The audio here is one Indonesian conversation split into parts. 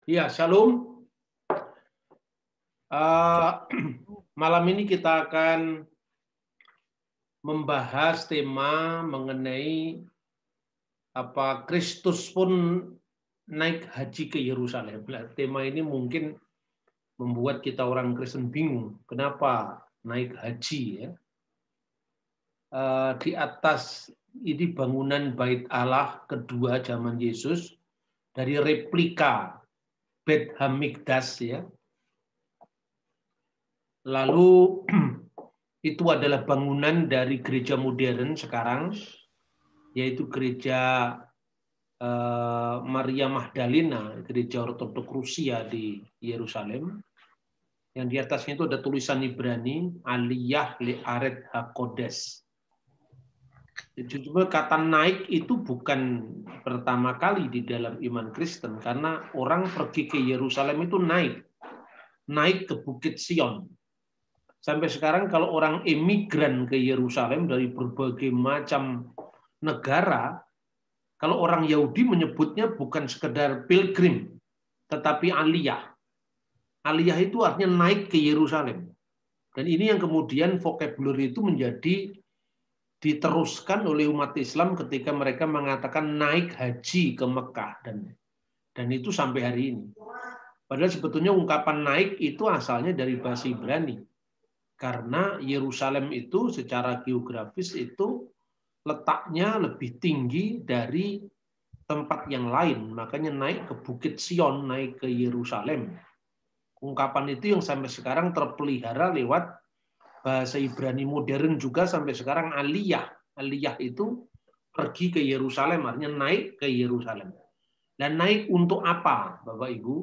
Ya, shalom. Malam ini kita akan membahas tema mengenai apa Kristus pun naik haji ke Yerusalem. Tema ini mungkin membuat kita orang Kristen bingung. Kenapa naik haji ya? Di atas ini bangunan Bait Allah kedua zaman Yesus dari replika Beit Hamikdas ya. Lalu itu adalah bangunan dari gereja modern sekarang, yaitu gereja Maria Magdalena, gereja Ortodok Rusia di Yerusalem. Yang di atasnya itu ada tulisan Ibrani, Aliyah Le'aret HaKodes. Cuma kata naik itu bukan pertama kali di dalam iman Kristen, karena orang pergi ke Yerusalem itu naik ke Bukit Sion. Sampai sekarang kalau orang emigran ke Yerusalem dari berbagai macam negara, kalau orang Yahudi menyebutnya bukan sekedar pilgrim, tetapi aliyah. Aliyah itu artinya naik ke Yerusalem. Dan ini yang kemudian vocabulary itu menjadi diteruskan oleh umat Islam ketika mereka mengatakan naik haji ke Mekah. Dan itu sampai hari ini. Padahal sebetulnya ungkapan naik itu asalnya dari bahasa Ibrani. Karena Yerusalem itu secara geografis itu letaknya lebih tinggi dari tempat yang lain. Makanya naik ke Bukit Sion, naik ke Yerusalem. Ungkapan itu yang sampai sekarang terpelihara lewat bahasa Ibrani modern juga sampai sekarang aliyah. Aliyah itu pergi ke Yerusalem, artinya naik ke Yerusalem. Dan naik untuk apa, Bapak Ibu?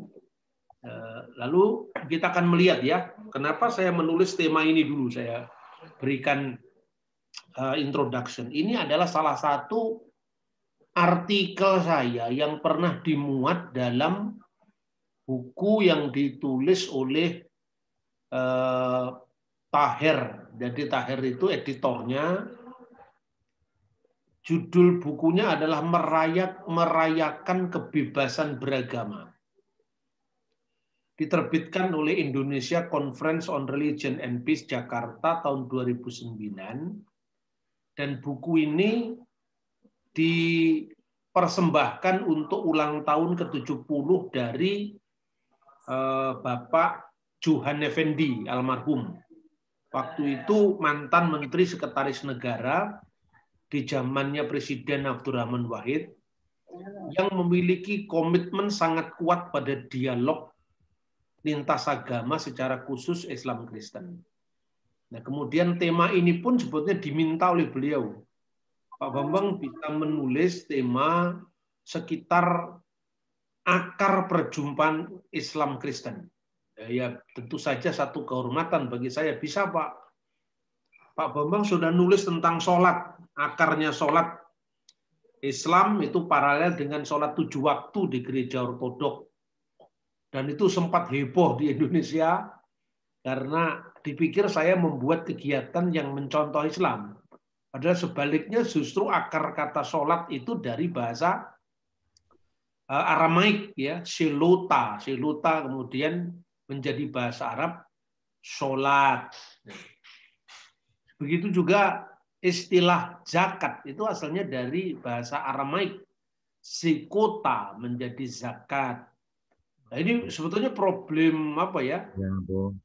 Lalu kita akan melihat ya, kenapa saya menulis tema ini dulu, saya berikan introduction. Ini adalah salah satu artikel saya yang pernah dimuat dalam buku yang ditulis oleh Taher. Jadi Taher itu editornya. Judul bukunya adalah Merayakan Kebebasan Beragama. Diterbitkan oleh Indonesia Conference on Religion and Peace Jakarta tahun 2009. Dan buku ini dipersembahkan untuk ulang tahun ke-70 dari Bapak Johan Effendi almarhum. Waktu itu mantan Menteri Sekretaris Negara di zamannya Presiden Abdurrahman Wahid yang memiliki komitmen sangat kuat pada dialog lintas agama secara khusus Islam Kristen. Nah, kemudian tema ini pun sebetulnya diminta oleh beliau. Pak Bambang bisa menulis tema sekitar akar perjumpaan Islam Kristen. Ya tentu saja satu kehormatan bagi saya. Bisa Pak. Pak Bambang sudah nulis tentang sholat. Akarnya sholat Islam itu paralel dengan sholat 7 waktu di gereja ortodok. Dan itu sempat heboh di Indonesia karena dipikir saya membuat kegiatan yang mencontoh Islam. Padahal sebaliknya justru akar kata sholat itu dari bahasa Aramaik ya, Selota kemudian menjadi bahasa Arab sholat. Begitu juga istilah zakat itu asalnya dari bahasa Aramaik, sikota menjadi zakat. Nah, ini sebetulnya problem apa ya?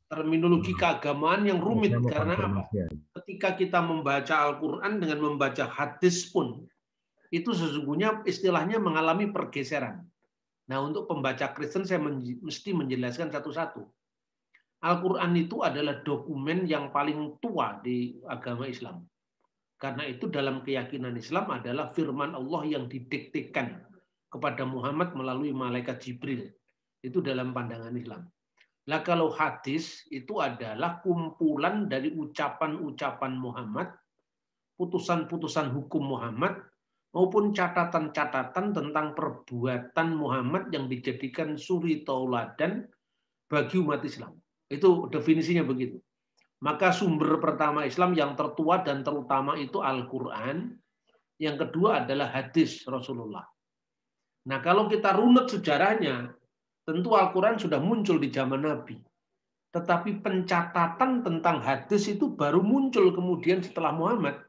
Terminologi keagamaan yang rumit karena apa? Ketika kita membaca Al-Qur'an dengan membaca hadis pun itu sesungguhnya istilahnya mengalami pergeseran. Nah, untuk pembaca Kristen saya mesti menjelaskan satu-satu. Al-Quran itu adalah dokumen yang paling tua di agama Islam. Karena itu dalam keyakinan Islam adalah firman Allah yang didiktekan kepada Muhammad melalui malaikat Jibril. Itu dalam pandangan Islam. Nah, kalau hadis itu adalah kumpulan dari ucapan-ucapan Muhammad, putusan-putusan hukum Muhammad, maupun catatan-catatan tentang perbuatan Muhammad yang dijadikan suri tauladan bagi umat Islam. Itu definisinya begitu. Maka sumber pertama Islam yang tertua dan terutama itu Al-Quran. Yang kedua adalah hadis Rasulullah. Nah, kalau kita runut sejarahnya, Tentu Al-Quran sudah muncul di zaman Nabi. Tetapi pencatatan tentang hadis itu baru muncul kemudian setelah Muhammad.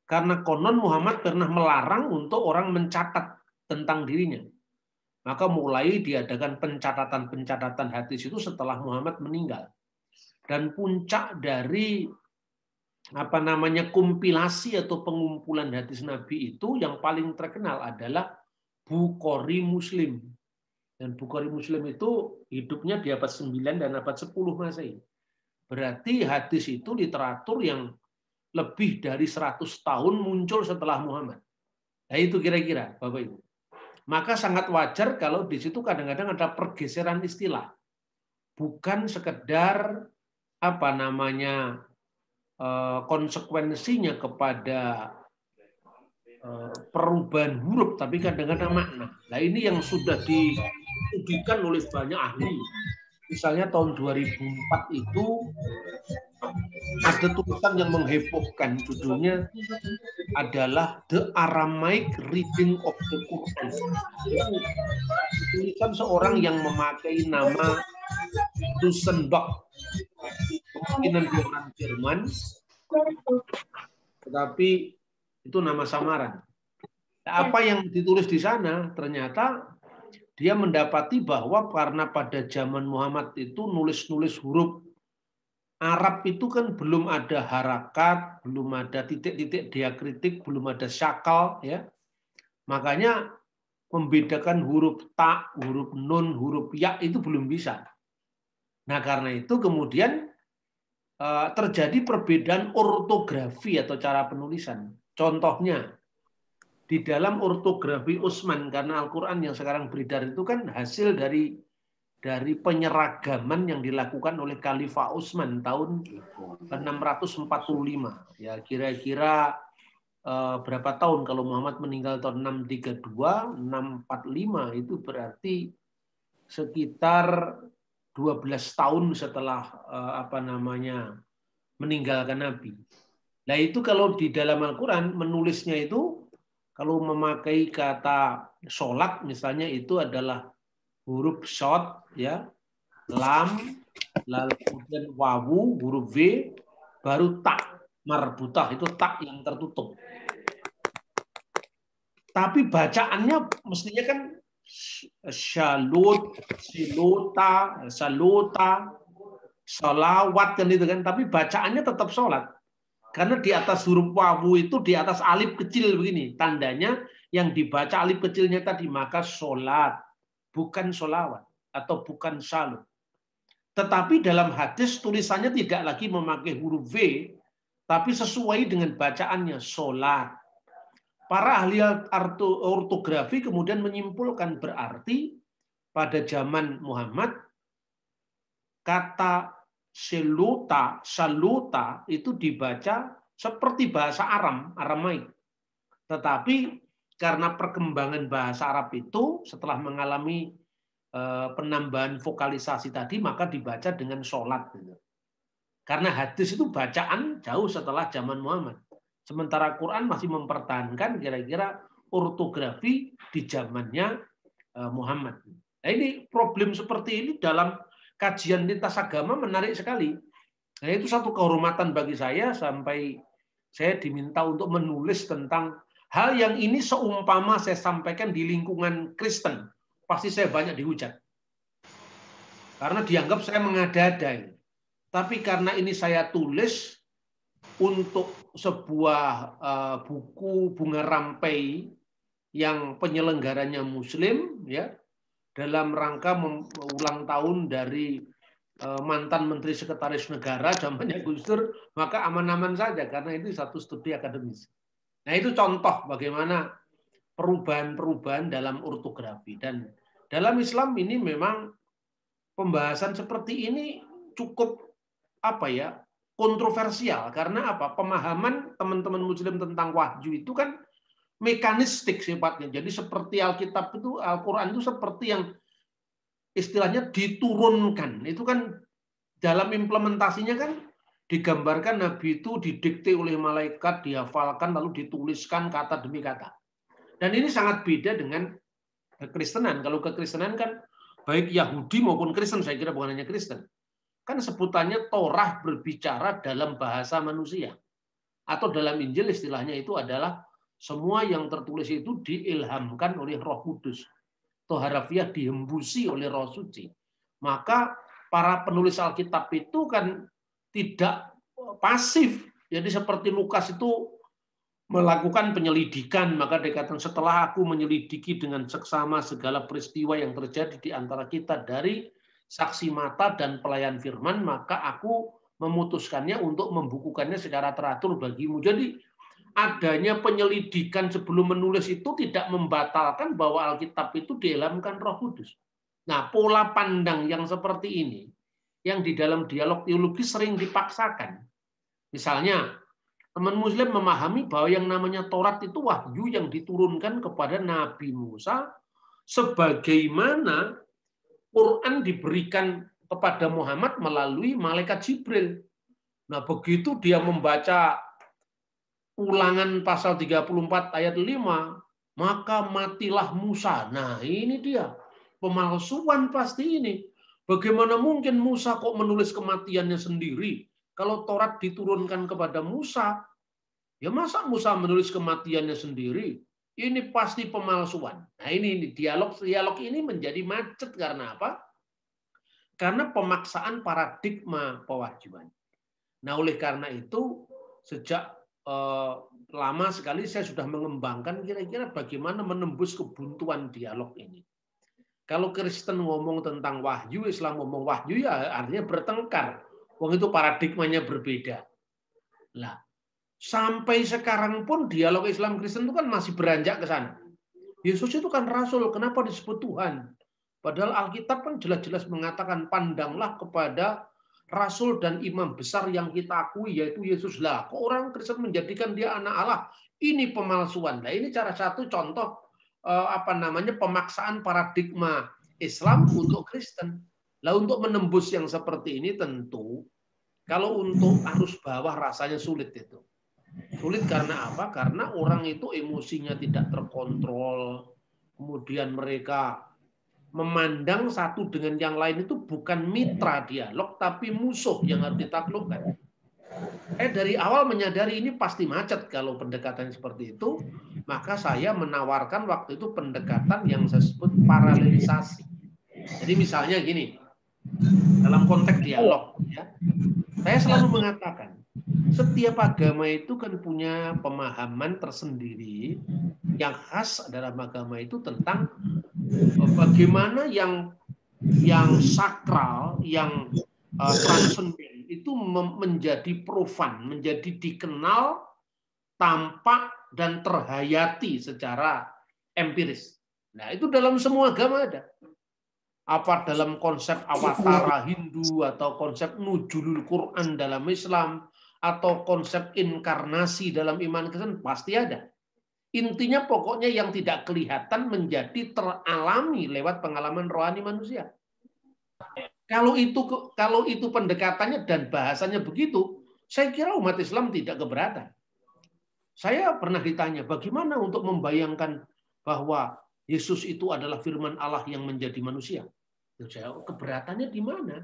Karena konon Muhammad pernah melarang untuk orang mencatat tentang dirinya. Maka mulai diadakan pencatatan-pencatatan hadis itu setelah Muhammad meninggal. Dan puncak dari kompilasi atau pengumpulan hadis Nabi itu yang paling terkenal adalah Bukhari Muslim. Dan Bukhari Muslim itu hidupnya di abad 9 dan abad 10 Masehi. Berarti hadis itu literatur yang lebih dari 100 tahun muncul setelah Muhammad. Nah itu kira-kira Bapak Ibu. Maka sangat wajar kalau di situ kadang-kadang ada pergeseran istilah. Bukan sekedar konsekuensinya kepada perubahan huruf, tapi kadang-kadang makna. Nah ini yang sudah diujikan oleh banyak ahli. Misalnya tahun 2004 itu ada tulisan yang menghebohkan, judulnya adalah The Aramaic Reading of the Quran. Tulisan seorang yang memakai nama Dusenbach, kemungkinan dia orang Jerman, tetapi itu nama samaran. Apa yang ditulis di sana ternyata dia mendapati bahwa karena pada zaman Muhammad itu nulis-nulis huruf Arab itu kan belum ada harakat, belum ada titik-titik diakritik, belum ada syakal, ya. Makanya membedakan huruf ta, huruf nun, huruf ya itu belum bisa. Nah karena itu kemudian terjadi perbedaan ortografi atau cara penulisan. Contohnya di dalam ortografi Utsman, karena Al-Quran yang sekarang beredar itu kan hasil dari penyeragaman yang dilakukan oleh Khalifah Utsman tahun 645. Ya kira-kira berapa tahun kalau Muhammad meninggal tahun 632, 645 itu berarti sekitar 12 tahun setelah meninggalkan Nabi. Nah itu kalau di dalam Al-Quran menulisnya itu kalau memakai kata sholat misalnya itu adalah huruf short, ya, lam, lalu kemudian wawu, huruf v, baru tak marbutah, itu tak yang tertutup. Tapi bacaannya mestinya kan syalut, silota, salota, salawat kan itu kan, tapi bacaannya tetap sholat. Karena di atas huruf wawu itu di atas alif kecil begini, tandanya yang dibaca alif kecilnya tadi, maka sholat, bukan sholawat atau bukan salut. Tetapi dalam hadis tulisannya tidak lagi memakai huruf V, tapi sesuai dengan bacaannya sholat. Para ahli ortografi kemudian menyimpulkan berarti pada zaman Muhammad kata saluta itu dibaca seperti bahasa Aramaik. Tetapi karena perkembangan bahasa Arab itu setelah mengalami penambahan vokalisasi tadi, maka dibaca dengan sholat. Karena hadis itu bacaan jauh setelah zaman Muhammad. Sementara Quran masih mempertahankan kira-kira ortografi di zamannya Muhammad. Nah ini problem seperti ini dalam kajian lintas agama menarik sekali. Nah itu satu kehormatan bagi saya sampai saya diminta untuk menulis tentang hal yang ini seumpama saya sampaikan di lingkungan Kristen. Pasti saya banyak dihujat. Karena dianggap saya mengada-ada. Tapi karena ini saya tulis untuk sebuah buku bunga rampai yang penyelenggaranya Muslim, ya, dalam rangka ulang tahun dari mantan Menteri Sekretaris Negara zamannya Gus Dur, maka aman-aman saja karena itu satu studi akademis. Nah itu contoh bagaimana perubahan-perubahan dalam ortografi, dan dalam Islam ini memang pembahasan seperti ini cukup kontroversial karena pemahaman teman-teman Muslim tentang wahyu itu kan mekanistik sifatnya. Jadi seperti Alkitab itu, Al-Quran itu seperti yang istilahnya diturunkan. Itu kan dalam implementasinya kan digambarkan Nabi itu didikte oleh malaikat, dihafalkan, lalu dituliskan kata demi kata. Dan ini sangat beda dengan kekristenan. Kalau kekristenan kan baik Yahudi maupun Kristen, saya kira bukan hanya Kristen. Kan sebutannya Torah berbicara dalam bahasa manusia. Atau dalam Injil istilahnya itu adalah semua yang tertulis itu diilhamkan oleh Roh Kudus. Atau harafiah dihembusi oleh Roh Suci. Maka para penulis Alkitab itu kan tidak pasif. Jadi seperti Lukas itu melakukan penyelidikan, maka dikatakan setelah aku menyelidiki dengan seksama segala peristiwa yang terjadi di antara kita dari saksi mata dan pelayan firman, maka aku memutuskannya untuk membukukannya secara teratur bagimu. Jadi adanya penyelidikan sebelum menulis itu tidak membatalkan bahwa Alkitab itu diilhamkan Roh Kudus. Nah, pola pandang yang seperti ini, yang di dalam dialog teologi sering dipaksakan. Misalnya, teman Muslim memahami bahwa yang namanya Taurat itu wahyu yang diturunkan kepada Nabi Musa, sebagaimana Quran diberikan kepada Muhammad melalui malaikat Jibril. Nah, begitu dia membaca Ulangan pasal 34 ayat 5, maka matilah Musa. Nah, ini dia. Pemalsuan pasti ini. Bagaimana mungkin Musa kok menulis kematiannya sendiri? Kalau Taurat diturunkan kepada Musa, ya masa Musa menulis kematiannya sendiri? Ini pasti pemalsuan. Nah, ini dialog ini menjadi macet karena apa? Karena pemaksaan paradigma pewahyuan. Nah, oleh karena itu sejak lama sekali saya sudah mengembangkan kira-kira bagaimana menembus kebuntuan dialog ini. Kalau Kristen ngomong tentang wahyu, Islam ngomong wahyu, ya artinya bertengkar. Wong itu paradigmanya berbeda. Lah, sampai sekarang pun dialog Islam Kristen itu kan masih beranjak ke sana. Yesus itu kan rasul, kenapa disebut Tuhan? Padahal Alkitab kan jelas-jelas mengatakan pandanglah kepada rasul dan imam besar yang kita akui yaitu Yesus. Lah, kok orang Kristen menjadikan dia anak Allah? Ini pemalsuan. Nah, ini cara satu contoh pemaksaan paradigma Islam untuk Kristen. Lah, untuk menembus yang seperti ini tentu kalau untuk arus bawah rasanya sulit itu. Sulit karena apa? Karena orang itu emosinya tidak terkontrol. Kemudian mereka memandang satu dengan yang lain itu bukan mitra dialog, tapi musuh yang harus ditaklukkan. Dari awal menyadari ini pasti macet kalau pendekatan seperti itu, maka saya menawarkan waktu itu pendekatan yang saya sebut paralelisasi. Jadi misalnya gini, dalam konteks dialog, ya, saya selalu mengatakan, setiap agama itu kan punya pemahaman tersendiri yang khas dalam agama itu tentang bagaimana yang sakral, yang transenden itu menjadi profan, menjadi dikenal, tampak dan terhayati secara empiris. Nah, itu dalam semua agama ada. Apa dalam konsep awatara Hindu atau konsep nuzulul Quran dalam Islam atau konsep inkarnasi dalam iman Kristen pasti ada. Intinya pokoknya yang tidak kelihatan menjadi teralami lewat pengalaman rohani manusia. Kalau itu pendekatannya dan bahasanya begitu, saya kira umat Islam tidak keberatan. Saya pernah ditanya, bagaimana untuk membayangkan bahwa Yesus itu adalah firman Allah yang menjadi manusia? Keberatannya di mana?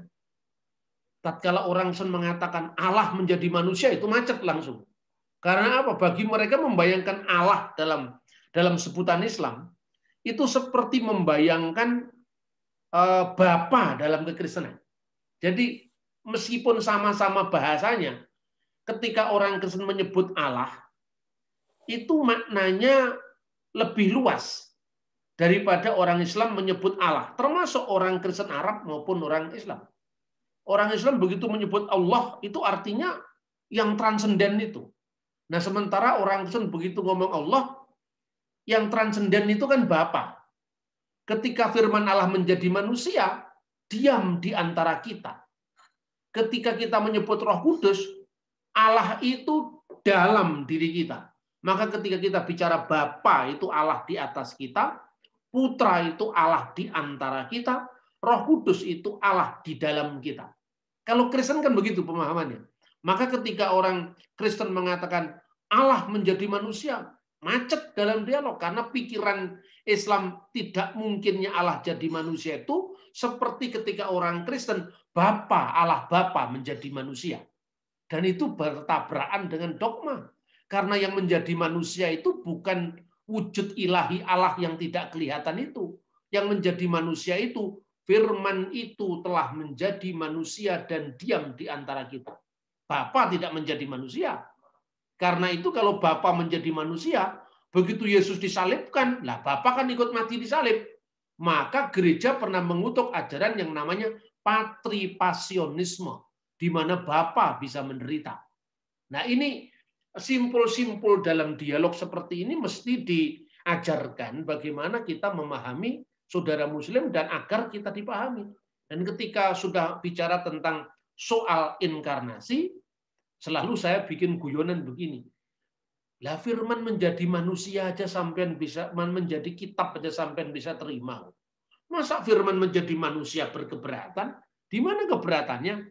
Tatkala orang mengatakan Allah menjadi manusia, itu macet langsung. Karena apa? Bagi mereka membayangkan Allah dalam sebutan Islam itu seperti membayangkan Bapa dalam kekristenan. Jadi meskipun sama-sama bahasanya, ketika orang Kristen menyebut Allah, itu maknanya lebih luas daripada orang Islam menyebut Allah, termasuk orang Kristen Arab maupun orang Islam. Orang Islam begitu menyebut Allah, itu artinya yang transenden itu. Nah, sementara orang Kristen begitu ngomong Allah, yang transenden itu kan Bapa. Ketika firman Allah menjadi manusia, diam di antara kita. Ketika kita menyebut Roh Kudus, Allah itu dalam diri kita. Maka ketika kita bicara Bapa itu Allah di atas kita, Putra itu Allah di antara kita, Roh Kudus itu Allah di dalam kita. Kalau Kristen kan begitu pemahamannya. Maka ketika orang Kristen mengatakan Allah menjadi manusia, macet dalam dialog karena pikiran Islam tidak mungkinnya Allah jadi manusia itu seperti ketika orang Kristen Bapa, Allah Bapa menjadi manusia. Dan itu bertabrakan dengan dogma. Karena yang menjadi manusia itu bukan wujud ilahi Allah yang tidak kelihatan itu. Yang menjadi manusia itu, firman itu telah menjadi manusia dan diam di antara kita. Bapa tidak menjadi manusia. Karena itu kalau Bapa menjadi manusia, begitu Yesus disalibkan, lah Bapa kan ikut mati disalib. Maka gereja pernah mengutuk ajaran yang namanya patripasionisme, di mana Bapa bisa menderita. Nah ini simpul-simpul dalam dialog seperti ini mesti diajarkan bagaimana kita memahami saudara Muslim dan agar kita dipahami. Dan ketika sudah bicara tentang soal inkarnasi, selalu saya bikin guyonan begini. Lah firman menjadi manusia aja sampean bisa, menjadi kitab aja sampean bisa terima. Masa firman menjadi manusia berkeberatan? Di mana keberatannya?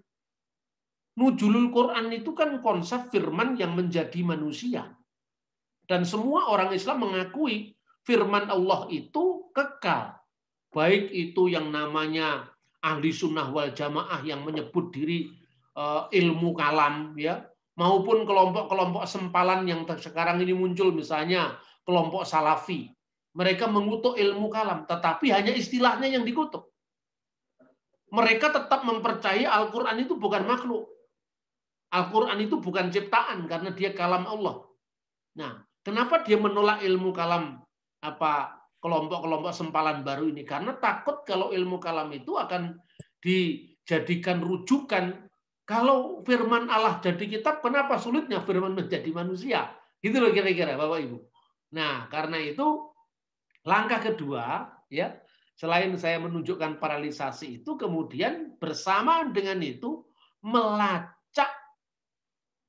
Nuzulul Quran itu kan konsep firman yang menjadi manusia. Dan semua orang Islam mengakui firman Allah itu kekal. Baik itu yang namanya ahli sunnah wal jamaah yang menyebut diri ilmu kalam, ya, maupun kelompok-kelompok sempalan yang sekarang ini muncul, misalnya kelompok salafi. Mereka mengutuk ilmu kalam, tetapi hanya istilahnya yang dikutuk. Mereka tetap mempercayai Al-Quran itu bukan makhluk. Al-Quran itu bukan ciptaan karena dia kalam Allah. Nah, kenapa dia menolak ilmu kalam kelompok-kelompok sempalan baru ini? Karena takut kalau ilmu kalam itu akan dijadikan rujukan. Kalau firman Allah jadi kitab, kenapa sulitnya firman menjadi manusia? Gitu loh kira-kira Bapak Ibu. Nah, karena itu langkah kedua, ya, selain saya menunjukkan paralelisasi itu, kemudian bersamaan dengan itu melacak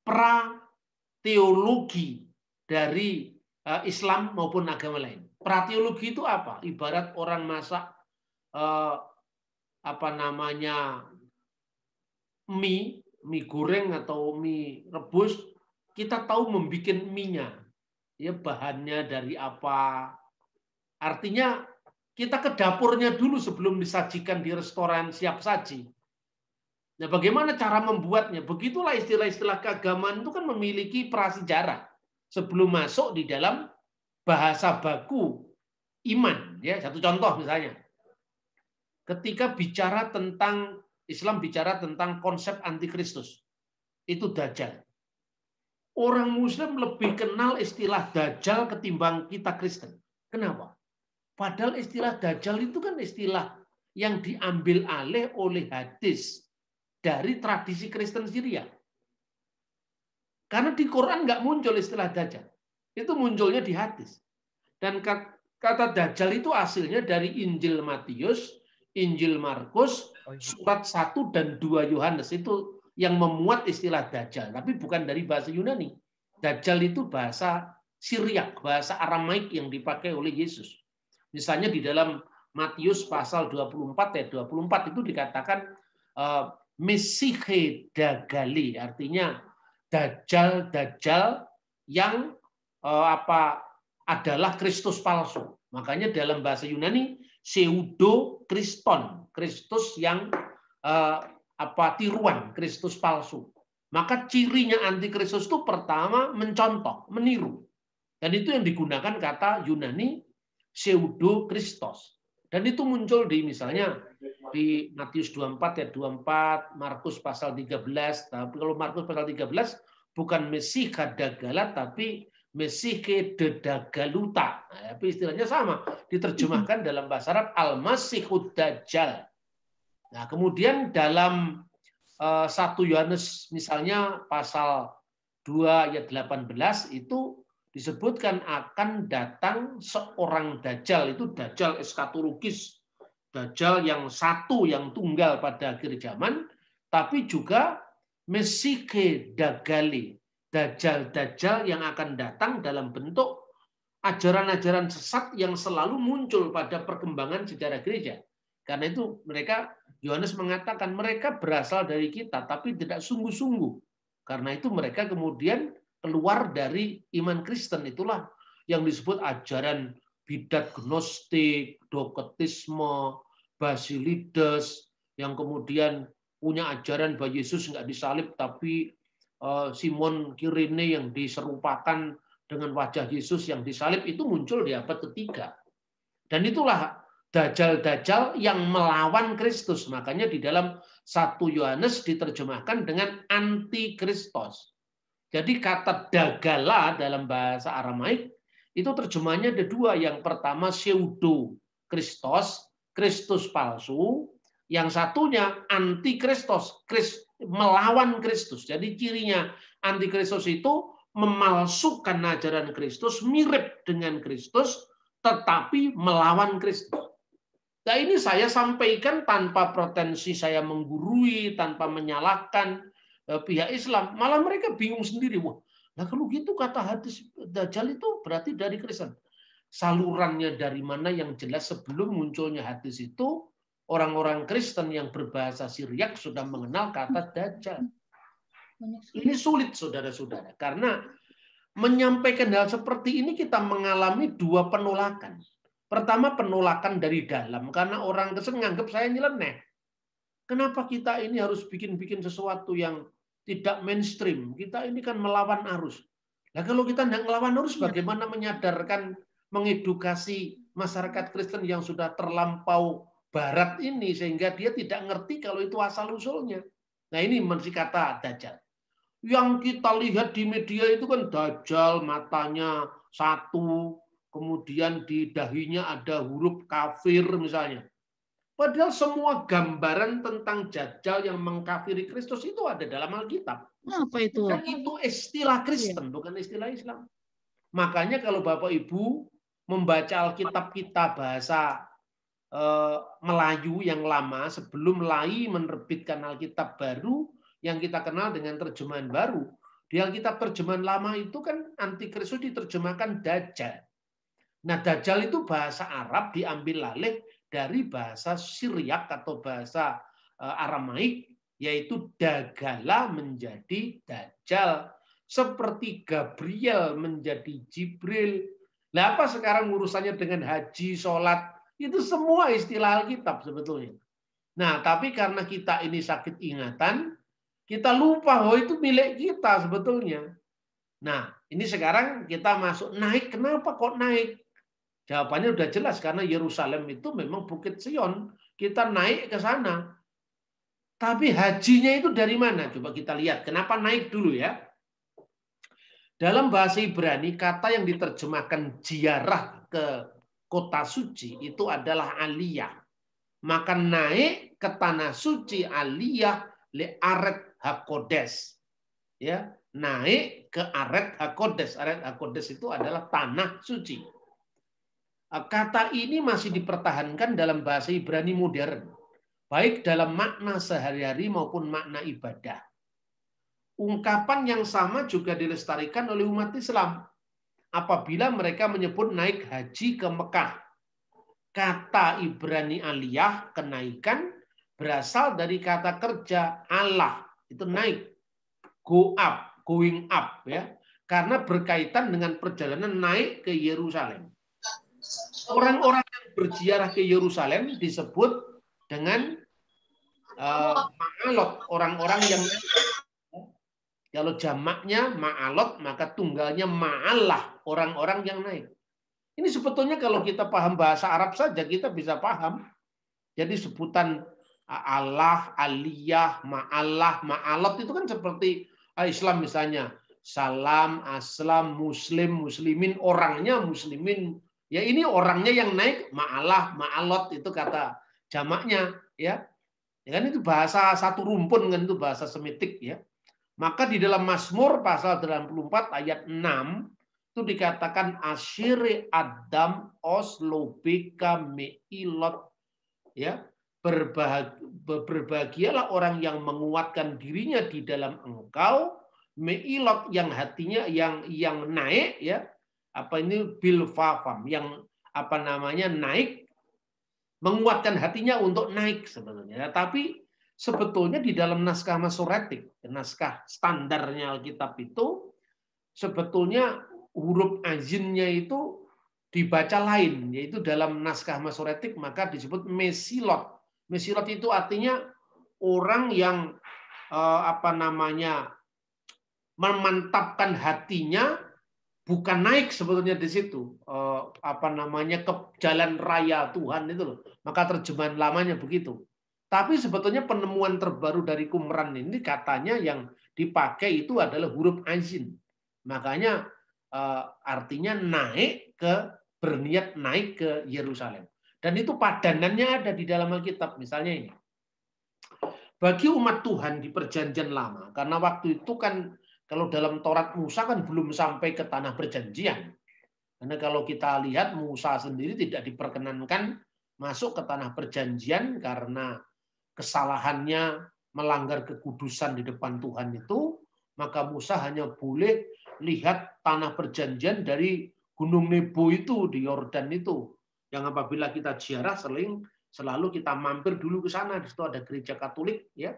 pra-teologi dari Islam maupun agama lain. Pra-teologi itu apa? Ibarat orang masak mie goreng atau mie rebus, kita tahu membuat mie-nya. Ya, bahannya dari apa? Artinya kita ke dapurnya dulu sebelum disajikan di restoran siap saji. Nah, bagaimana cara membuatnya? Begitulah istilah-istilah keagamaan itu kan memiliki prasejarah sebelum masuk di dalam bahasa baku iman. Ya, satu contoh misalnya, ketika bicara tentang Islam bicara tentang konsep antikristus, itu Dajjal. Orang Muslim lebih kenal istilah Dajjal ketimbang kita Kristen. Kenapa? Padahal istilah Dajjal itu kan istilah yang diambil alih oleh hadis dari tradisi Kristen Syria. Karena di Quran nggak muncul istilah Dajjal. Itu munculnya di hadis. Dan kata Dajjal itu hasilnya dari Injil Matius, Injil Markus, surat 1 dan 2 Yohanes. Itu yang memuat istilah Dajjal. Tapi bukan dari bahasa Yunani. Dajjal itu bahasa Syriak, bahasa Aramaik yang dipakai oleh Yesus. Misalnya di dalam Matius pasal 24 ayat 24 itu dikatakan Mesihe Dagali, artinya Dajjal yang adalah Kristus palsu. Makanya dalam bahasa Yunani pseudo Kriston, Kristus yang tiruan, Kristus palsu. Maka cirinya antikristus itu pertama mencontoh, meniru. Dan itu yang digunakan kata Yunani pseudo Kristos. Dan itu muncul di misalnya di Matius 24 ayat 24, Markus pasal 13. Tapi kalau Markus pasal 13 bukan Mesiha Dagala tapi Mesihe Dedagaluta. Nah, tapi istilahnya sama, diterjemahkan dalam bahasa Arab Al-Masihud Dajjal. Nah, kemudian dalam 1 Yohanes misalnya pasal 2 ayat 18 itu disebutkan akan datang seorang Dajjal, itu Dajjal eskatologis, Dajjal yang satu, yang tunggal pada akhir zaman, tapi juga Mesihe Dagali, Dajjal-Dajjal yang akan datang dalam bentuk ajaran-ajaran sesat yang selalu muncul pada perkembangan sejarah gereja. Karena itu mereka, Yohanes mengatakan mereka berasal dari kita, tapi tidak sungguh-sungguh. Karena itu mereka kemudian keluar dari iman Kristen. Itulah yang disebut ajaran bidat gnostik, doketisme, Basilides, yang kemudian punya ajaran bahwa Yesus nggak disalib, tapi Simon Kirene yang diserupakan dengan wajah Yesus yang disalib, itu muncul di abad ketiga. Dan itulah dajjal-dajjal yang melawan Kristus. Makanya di dalam 1 Yohanes diterjemahkan dengan antikristos. Jadi kata dagala dalam bahasa Aramaik itu terjemahannya ada dua. Yang pertama pseudo Kristos, Kristus palsu. Yang satunya antikristos, melawan Kristus. Jadi cirinya antikristos itu memalsukan ajaran Kristus, mirip dengan Kristus, tetapi melawan Kristus. Nah, ini saya sampaikan tanpa pretensi saya menggurui, tanpa menyalahkan pihak Islam. Malah mereka bingung sendiri. Wah, nah kalau gitu kata hadis Dajjal itu berarti dari Kristen. Salurannya dari mana yang jelas sebelum munculnya hadis itu, orang-orang Kristen yang berbahasa Syriak sudah mengenal kata Dajjal. Ini sulit, saudara-saudara. Karena menyampaikan hal seperti ini kita mengalami dua penolakan. Pertama, penolakan dari dalam, karena orang Kristen menganggap saya nyeleneh. Kenapa kita ini harus bikin-bikin sesuatu yang tidak mainstream? Kita ini kan melawan arus. Nah, kalau kita tidak melawan arus, bagaimana menyadarkan, mengedukasi masyarakat Kristen yang sudah terlampau barat ini, sehingga dia tidak ngerti kalau itu asal-usulnya. Nah, ini mesti kata Dajjal. Yang kita lihat di media itu kan Dajjal, matanya satu, kemudian di dahinya ada huruf kafir misalnya. Padahal semua gambaran tentang Dajjal yang mengkafiri Kristus itu ada dalam Alkitab. Apa itu? Dan itu istilah Kristen, bukan istilah Islam. Makanya kalau Bapak Ibu membaca Alkitab kita bahasa Melayu yang lama, sebelum Lai menerbitkan Alkitab baru, yang kita kenal dengan terjemahan baru. Di Alkitab terjemahan lama itu kan antikristus diterjemahkan Dajjal. Nah, Dajjal itu bahasa Arab diambil alih dari bahasa Syriak atau bahasa Aramaik, yaitu Dagala menjadi Dajjal. Seperti Gabriel menjadi Jibril. Nah, apa sekarang urusannya dengan haji, sholat? Itu semua istilah Alkitab sebetulnya. Nah, tapi karena kita ini sakit ingatan, kita lupa bahwa itu milik kita sebetulnya. Nah, ini sekarang kita masuk naik. Kenapa kok naik? Jawabannya udah jelas, karena Yerusalem itu memang Bukit Sion. Kita naik ke sana. Tapi hajinya itu dari mana? Coba kita lihat. Kenapa naik dulu ya? Dalam bahasa Ibrani, kata yang diterjemahkan ziarah ke kota suci itu adalah aliyah. Maka naik ke tanah suci aliyah le aret hakodes. Ya, naik ke aret hakodes. Aret hakodes itu adalah tanah suci. Kata ini masih dipertahankan dalam bahasa Ibrani modern, baik dalam makna sehari-hari maupun makna ibadah. Ungkapan yang sama juga dilestarikan oleh umat Islam apabila mereka menyebut naik haji ke Mekah. Kata Ibrani aliyah, kenaikan, berasal dari kata kerja Allah, itu naik, go up, going up, ya, karena berkaitan dengan perjalanan naik ke Yerusalem. Orang-orang yang berziarah ke Yerusalem disebut dengan ma'alot, orang-orang yang kalau jamaknya ma'alot, maka tunggalnya ma'alah, orang-orang yang naik. Ini sebetulnya kalau kita paham bahasa Arab saja kita bisa paham. Jadi sebutan Allah, aliyah, ma'alah, ma'alot itu kan seperti Islam misalnya. Salam, aslam, muslim, muslimin, orangnya muslimin. Ya ini orangnya yang naik, ma'alah, ma'alot itu kata jamaknya. Ya kan itu bahasa satu rumpun kan, itu bahasa Semitik ya. Maka di dalam Mazmur pasal 84 ayat 6 itu dikatakan asyiri adam oslobeka meilot, ya, berbahagialah orang yang menguatkan dirinya di dalam engkau, meilot yang hatinya yang naik, ya, apa ini bilfafam, yang apa namanya naik, menguatkan hatinya untuk naik sebetulnya. Tapi sebetulnya di dalam naskah Masoretik, naskah standarnya Alkitab itu sebetulnya huruf azinnya itu dibaca lain, yaitu dalam naskah Masoretik maka disebut mesilot. Mesilot itu artinya orang yang memantapkan hatinya, bukan naik sebetulnya di situ, ke jalan raya Tuhan itu loh. Maka terjemahan lamanya begitu. Tapi sebetulnya penemuan terbaru dari Qumran ini katanya yang dipakai itu adalah huruf Ain. Makanya artinya berniat naik ke Yerusalem. Dan itu padanannya ada di dalam Alkitab. Misalnya ini. Bagi umat Tuhan di perjanjian lama, karena waktu itu kan kalau dalam Taurat Musa kan belum sampai ke tanah perjanjian. Karena kalau kita lihat Musa sendiri tidak diperkenankan masuk ke tanah perjanjian karena kesalahannya melanggar kekudusan di depan Tuhan itu, maka Musa hanya boleh lihat tanah perjanjian dari Gunung Nebo itu di Yordan itu. Yang apabila kita ziarah selalu kita mampir dulu ke sana. Di situ ada gereja Katolik ya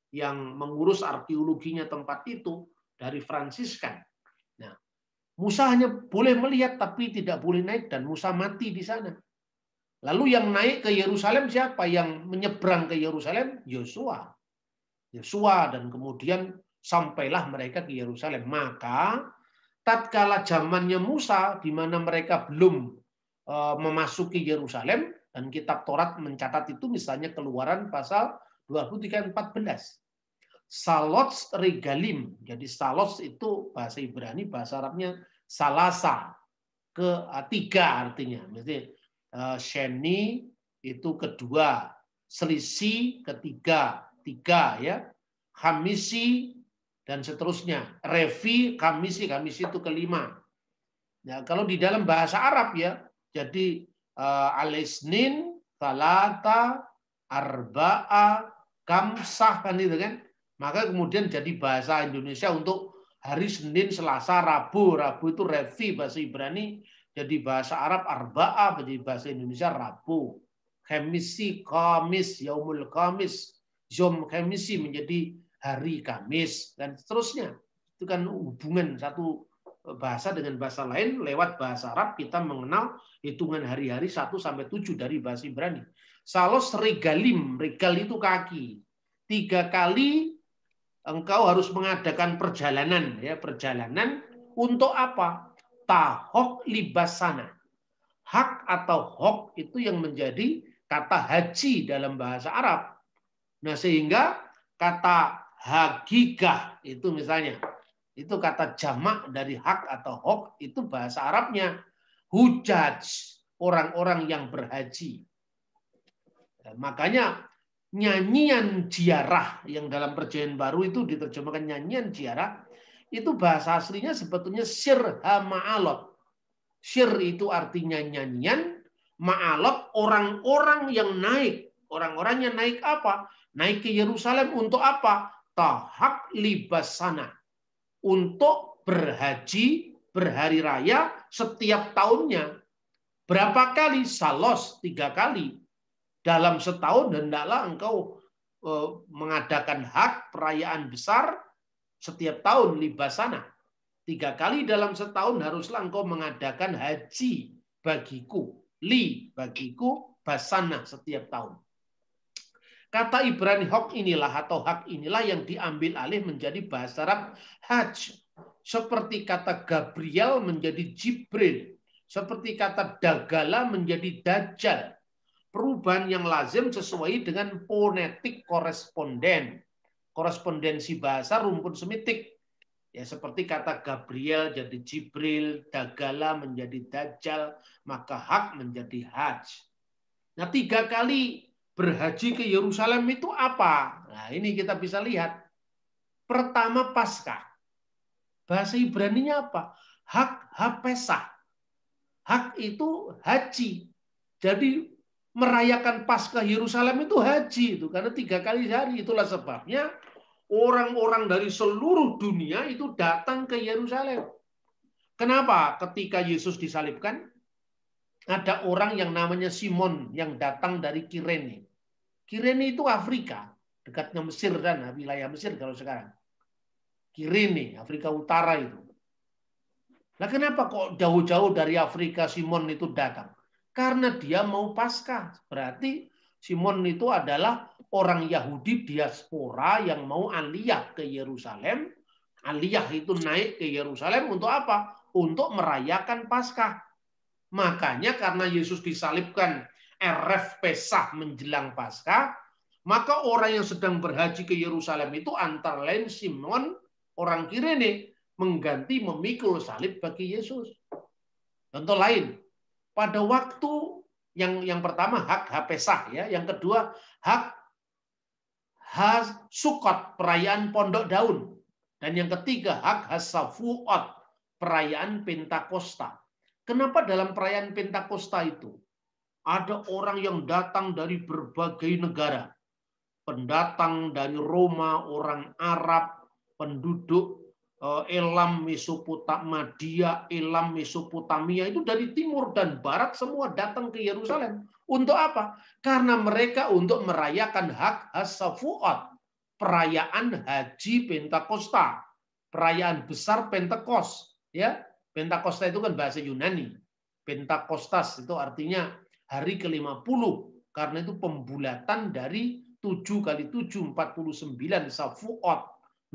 yang mengurus arkeologinya tempat itu dari Fransiskan. Nah, Musa hanya boleh melihat tapi tidak boleh naik dan Musa mati di sana. Lalu yang naik ke Yerusalem siapa? Yang menyeberang ke Yerusalem? Yosua. Yosua dan kemudian sampailah mereka ke Yerusalem. Maka tatkala zamannya Musa di mana mereka belum memasuki Yerusalem dan kitab Taurat mencatat itu misalnya Keluaran pasal 23-14. Salos regalim. Jadi salos itu bahasa Ibrani, bahasa Arabnya salasa. Ketiga artinya. Maksudnya Sheni itu kedua, selisih ketiga, tiga ya. Hamisi dan seterusnya. Revi, Kamisi itu kelima. Ya, kalau di dalam bahasa Arab ya, jadi Al-Isnin, Salata, Arba'a, Kamsah kan itu kan. Maka kemudian jadi bahasa Indonesia untuk hari Senin, Selasa, Rabu. Rabu itu Revi bahasa Ibrani, jadi bahasa Arab Arba'a, jadi bahasa Indonesia Rabu. Khamisi, Kamis, Yaumul Kamis, Yom Khamisi menjadi hari Kamis dan seterusnya. Itu kan hubungan satu bahasa dengan bahasa lain. Lewat bahasa Arab kita mengenal hitungan hari-hari 1 sampai 7 dari bahasa Ibrani. Salos regalim, regal itu kaki. 3 kali engkau harus mengadakan perjalanan ya, perjalanan untuk apa? Tahok libasana. Hak atau hok itu yang menjadi kata haji dalam bahasa Arab. Nah, sehingga kata hagigah itu misalnya, itu kata jamak dari hak atau hok itu bahasa Arabnya hujaj, orang-orang yang berhaji. Nah, makanya nyanyian ziarah yang dalam perjanjian baru itu diterjemahkan nyanyian ziarah, itu bahasa aslinya sebetulnya sirha ma'alot. Sir itu artinya nyanyian, ma'alot orang-orang yang naik. Orang-orang yang naik apa? Naik ke Yerusalem untuk apa? Tahak libasana. Untuk berhaji, berhari raya setiap tahunnya. Berapa kali? Salos, 3 kali. Dalam setahun hendaklah engkau mengadakan hak perayaan besar setiap tahun libasana. 3 kali dalam setahun haruslah engkau mengadakan haji bagiku. Bagiku basana setiap tahun. Kata Ibrani hak inilah yang diambil alih menjadi bahasa Arab haj. Seperti kata Gabriel menjadi Jibril. Seperti kata dagala menjadi dajjal. Perubahan yang lazim sesuai dengan fonetik koresponden. Korespondensi bahasa rumpun semitik. Ya, seperti kata Gabriel jadi Jibril, dagala menjadi dajjal, maka hak menjadi haj. Nah, 3 kali berhaji ke Yerusalem itu apa? Nah, ini kita bisa lihat. Pertama Paskah. Bahasa Ibraninya apa? Hak hapesah. Hak itu haji. Jadi merayakan Paskah Yerusalem itu haji itu karena 3 kali sehari. Itulah sebabnya orang-orang dari seluruh dunia itu datang ke Yerusalem. Kenapa? Ketika Yesus disalibkan, ada orang yang namanya Simon yang datang dari Kirene. Kirene itu Afrika, dekatnya Mesir dan wilayah Mesir kalau sekarang. Kirene, Afrika Utara itu. Nah, kenapa kok jauh-jauh dari Afrika Simon itu datang? Karena dia mau Paskah. Berarti Simon itu adalah orang Yahudi diaspora yang mau aliyah ke Yerusalem. Aliyah itu naik ke Yerusalem untuk apa? Untuk merayakan Paskah. Makanya karena Yesus disalibkan RF Pesah menjelang Paskah, maka orang yang sedang berhaji ke Yerusalem itu antara lain Simon, orang Kirene, mengganti memikul salib bagi Yesus. Contoh lain, pada waktu yang pertama hak Pesah ya, yang kedua hak Sukot, perayaan Pondok Daun, dan yang ketiga hak Safuot, perayaan Pentakosta. Kenapa dalam perayaan Pentakosta itu ada orang yang datang dari berbagai negara, pendatang dari Roma, orang Arab, penduduk Elam Mesopotamia, Elam Mesopotamia itu dari timur dan barat semua datang ke Yerusalem. Untuk apa? Karena mereka untuk merayakan hak Safuot, perayaan haji Pentakosta, perayaan besar Pentekos, ya. Pentakosta itu kan bahasa Yunani. Pentakostas itu artinya hari ke-50, karena itu pembulatan dari 7 kali 7, 49 Safuot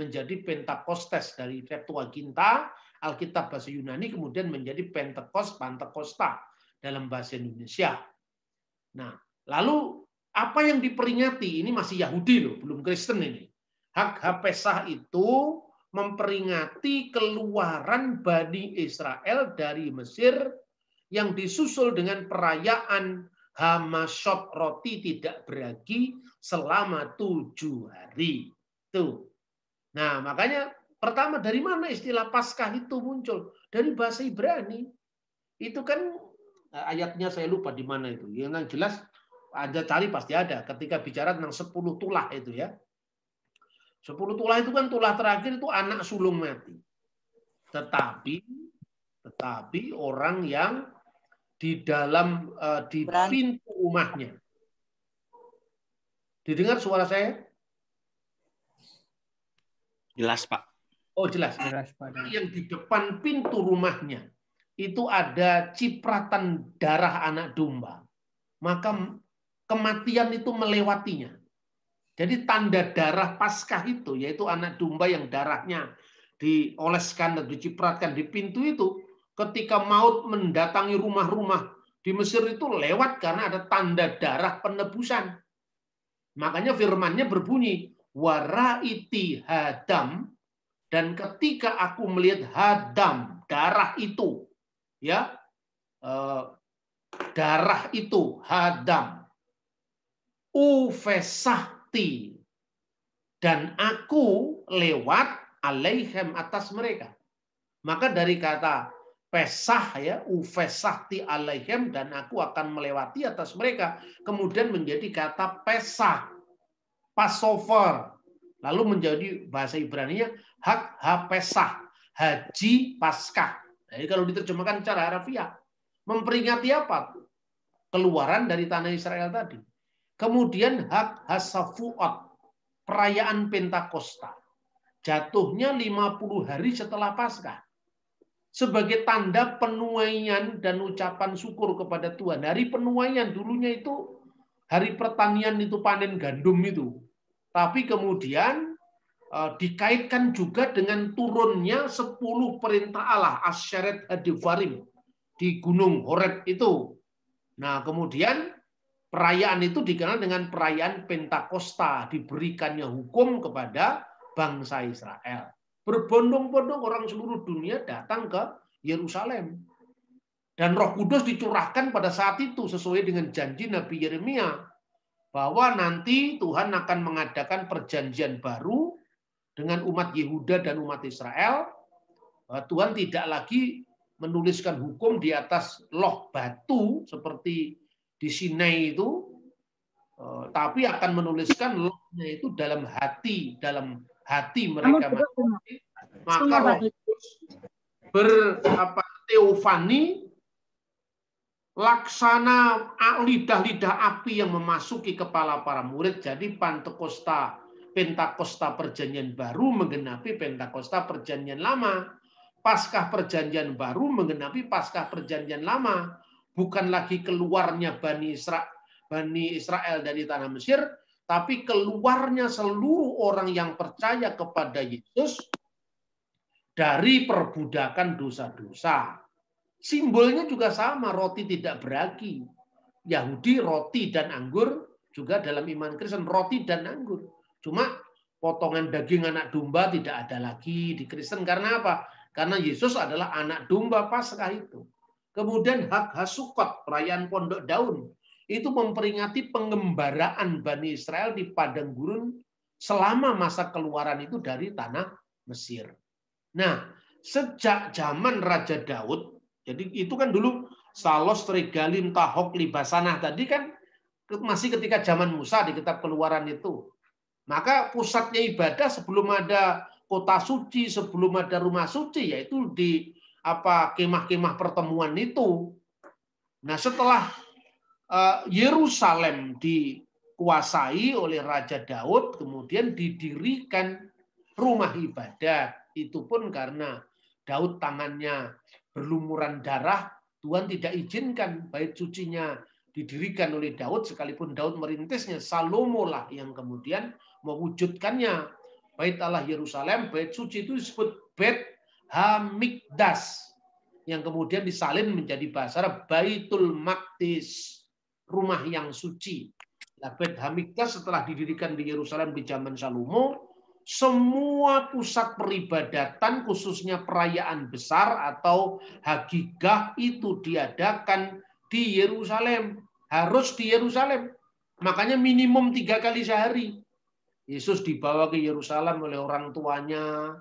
menjadi Pentakostes dari Septuaginta, Alkitab bahasa Yunani, kemudian menjadi Pentekos, Pantekosta dalam bahasa Indonesia. Nah, lalu apa yang diperingati? Ini masih Yahudi loh, belum Kristen ini. Hak Pesah itu memperingati keluaran Bani Israel dari Mesir yang disusul dengan perayaan Hamashot, roti tidak beragi selama 7 hari. Tuh. Nah, makanya pertama dari mana istilah Paskah itu muncul? Dari bahasa Ibrani. Itu kan ayatnya saya lupa di mana itu. Yang jelas ada cari pasti ada ketika bicara tentang 10 tulah itu ya. 10 tulah itu kan tulah terakhir itu anak sulung mati. Tetapi orang yang di dalam di pintu rumahnya. Didengar suara saya? Jelas, Pak. Oh, jelas. Yang di depan pintu rumahnya itu ada cipratan darah anak domba. Maka kematian itu melewatinya. Jadi tanda darah Paskah itu, yaitu anak domba yang darahnya dioleskan dan dicipratkan di pintu itu, ketika maut mendatangi rumah-rumah di Mesir itu lewat karena ada tanda darah penebusan. Makanya firmannya berbunyi, waraiti hadam, dan ketika aku melihat hadam, darah itu, ya, darah itu, hadam, ufesahti, dan aku lewat alaihem atas mereka. Maka dari kata pesah ya, ufesahti alaihem, dan aku akan melewati atas mereka, kemudian menjadi kata pesah, Passover, lalu menjadi bahasa Ibrani-nya hak hapesah, haji Paskah. Jadi kalau diterjemahkan secara harafiah, memperingati apa? Keluaran dari tanah Israel tadi. Kemudian hak hasafuot, perayaan Pentakosta. Jatuhnya 50 hari setelah Paskah. Sebagai tanda penuaian dan ucapan syukur kepada Tuhan. Hari penuaian dulunya itu hari pertanian itu panen gandum itu. Tapi kemudian dikaitkan juga dengan turunnya 10 perintah Allah, Asyaret Hadivarim, di Gunung Horeb itu. Nah, kemudian perayaan itu dikenal dengan perayaan Pentakosta, diberikannya hukum kepada bangsa Israel. Berbondong-bondong orang seluruh dunia datang ke Yerusalem. Dan Roh Kudus dicurahkan pada saat itu sesuai dengan janji Nabi Yeremia bahwa nanti Tuhan akan mengadakan perjanjian baru dengan umat Yehuda dan umat Israel. Tuhan tidak lagi menuliskan hukum di atas loh batu seperti di Sinai itu, tapi akan menuliskan lohnya itu dalam hati mereka. Maka Roh Kudus teofani, laksana lidah-lidah api yang memasuki kepala para murid. Jadi Pentakosta perjanjian baru menggenapi Pentakosta perjanjian lama. Paskah Perjanjian Baru menggenapi Paskah Perjanjian Lama. Bukan lagi keluarnya Bani Israel dari tanah Mesir, tapi keluarnya seluruh orang yang percaya kepada Yesus dari perbudakan dosa-dosa. Simbolnya juga sama, roti tidak beragi. Yahudi roti dan anggur, juga dalam iman Kristen roti dan anggur. Cuma potongan daging anak domba tidak ada lagi di Kristen. Karena apa? Karena Yesus adalah anak domba Paskah itu. Kemudian Hag HaSukot, perayaan Pondok Daun, itu memperingati pengembaraan Bani Israel di padang gurun selama masa keluaran itu dari tanah Mesir. Nah, sejak zaman Raja Daud, jadi itu kan dulu Salos, Regalim, Tahok, Libasanah tadi kan masih ketika zaman Musa di kitab Keluaran itu. Maka pusatnya ibadah sebelum ada kota suci, sebelum ada rumah suci, yaitu di kemah-kemah pertemuan itu. Nah, setelah Yerusalem dikuasai oleh Raja Daud, kemudian didirikan rumah ibadat. Itu pun karena Daud tangannya berlumuran darah, Tuhan tidak izinkan bait sucinya didirikan oleh Daud, sekalipun Daud merintisnya. Salomo lah yang kemudian mewujudkannya. Bait Allah Yerusalem, bait suci itu disebut Bait Hamikdas, yang kemudian disalin menjadi bahasa Arab Baitul Maqdis, rumah yang suci. Nah, Bait Hamikdas setelah didirikan di Yerusalem di zaman Salomo, semua pusat peribadatan khususnya perayaan besar atau hagigah itu diadakan di Yerusalem. Harus di Yerusalem. Makanya minimum 3 kali sehari. Yesus dibawa ke Yerusalem oleh orang tuanya.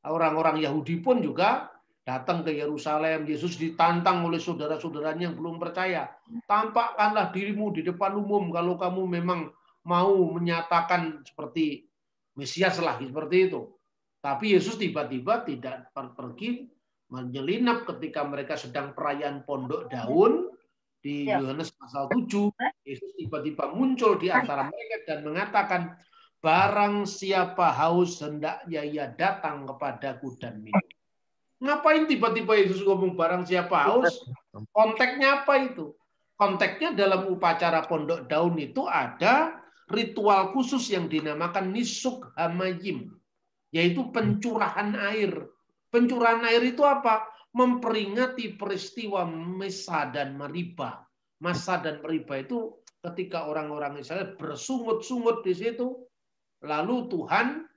Orang-orang Yahudi pun juga datang ke Yerusalem. Yesus ditantang oleh saudara-saudaranya yang belum percaya. Tampakkanlah dirimu di depan umum kalau kamu memang mau menyatakan seperti Mesias lah, seperti itu. Tapi Yesus tiba-tiba tidak pergi menyelinap ketika mereka sedang perayaan Pondok Daun di Yohanes pasal 7. Yesus tiba-tiba muncul di antara mereka dan mengatakan, barang siapa haus hendaknya ia datang kepadaku dan minum. Ngapain tiba-tiba Yesus ngomong barang siapa haus? Konteksnya apa itu? Konteksnya dalam upacara Pondok Daun itu ada ritual khusus yang dinamakan Nisuk Hamayim, yaitu pencurahan air. Pencurahan air itu apa? Memperingati peristiwa Mesa dan Meriba. Masa dan Meriba itu ketika orang-orang Israel bersungut-sungut di situ, lalu Tuhan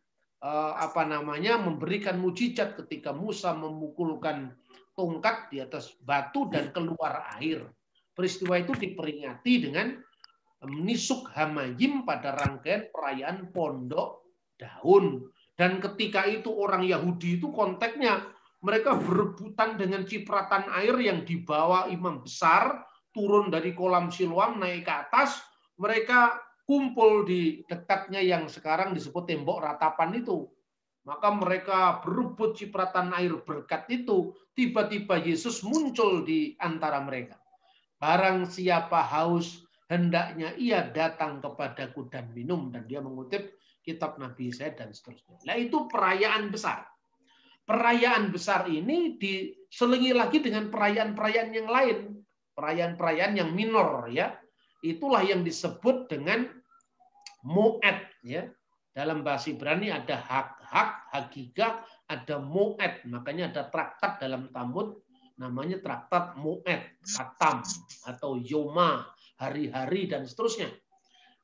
memberikan mujizat ketika Musa memukulkan tongkat di atas batu dan keluar air. Peristiwa itu diperingati dengan Nisuk Hamayim pada rangkaian perayaan Pondok Daun. Dan ketika itu orang Yahudi itu konteksnya mereka berebutan dengan cipratan air yang dibawa imam besar turun dari kolam Siloam naik ke atas. Mereka kumpul di dekatnya yang sekarang disebut tembok ratapan itu. Maka mereka berebut cipratan air berkat itu. Tiba-tiba Yesus muncul di antara mereka. Barang siapa haus, hendaknya ia datang kepadaku dan minum. Dan dia mengutip kitab Nabi Yesaya dan seterusnya. Nah, itu perayaan besar. Perayaan besar ini diselingi lagi dengan perayaan-perayaan yang lain. Perayaan-perayaan yang minor, ya. Itulah yang disebut dengan Moed, ya. Dalam bahasa Ibrani ada hak, hagigah, ada Moed. Makanya ada traktat dalam Talmud namanya traktat Moed, Katam atau Yoma, hari-hari dan seterusnya.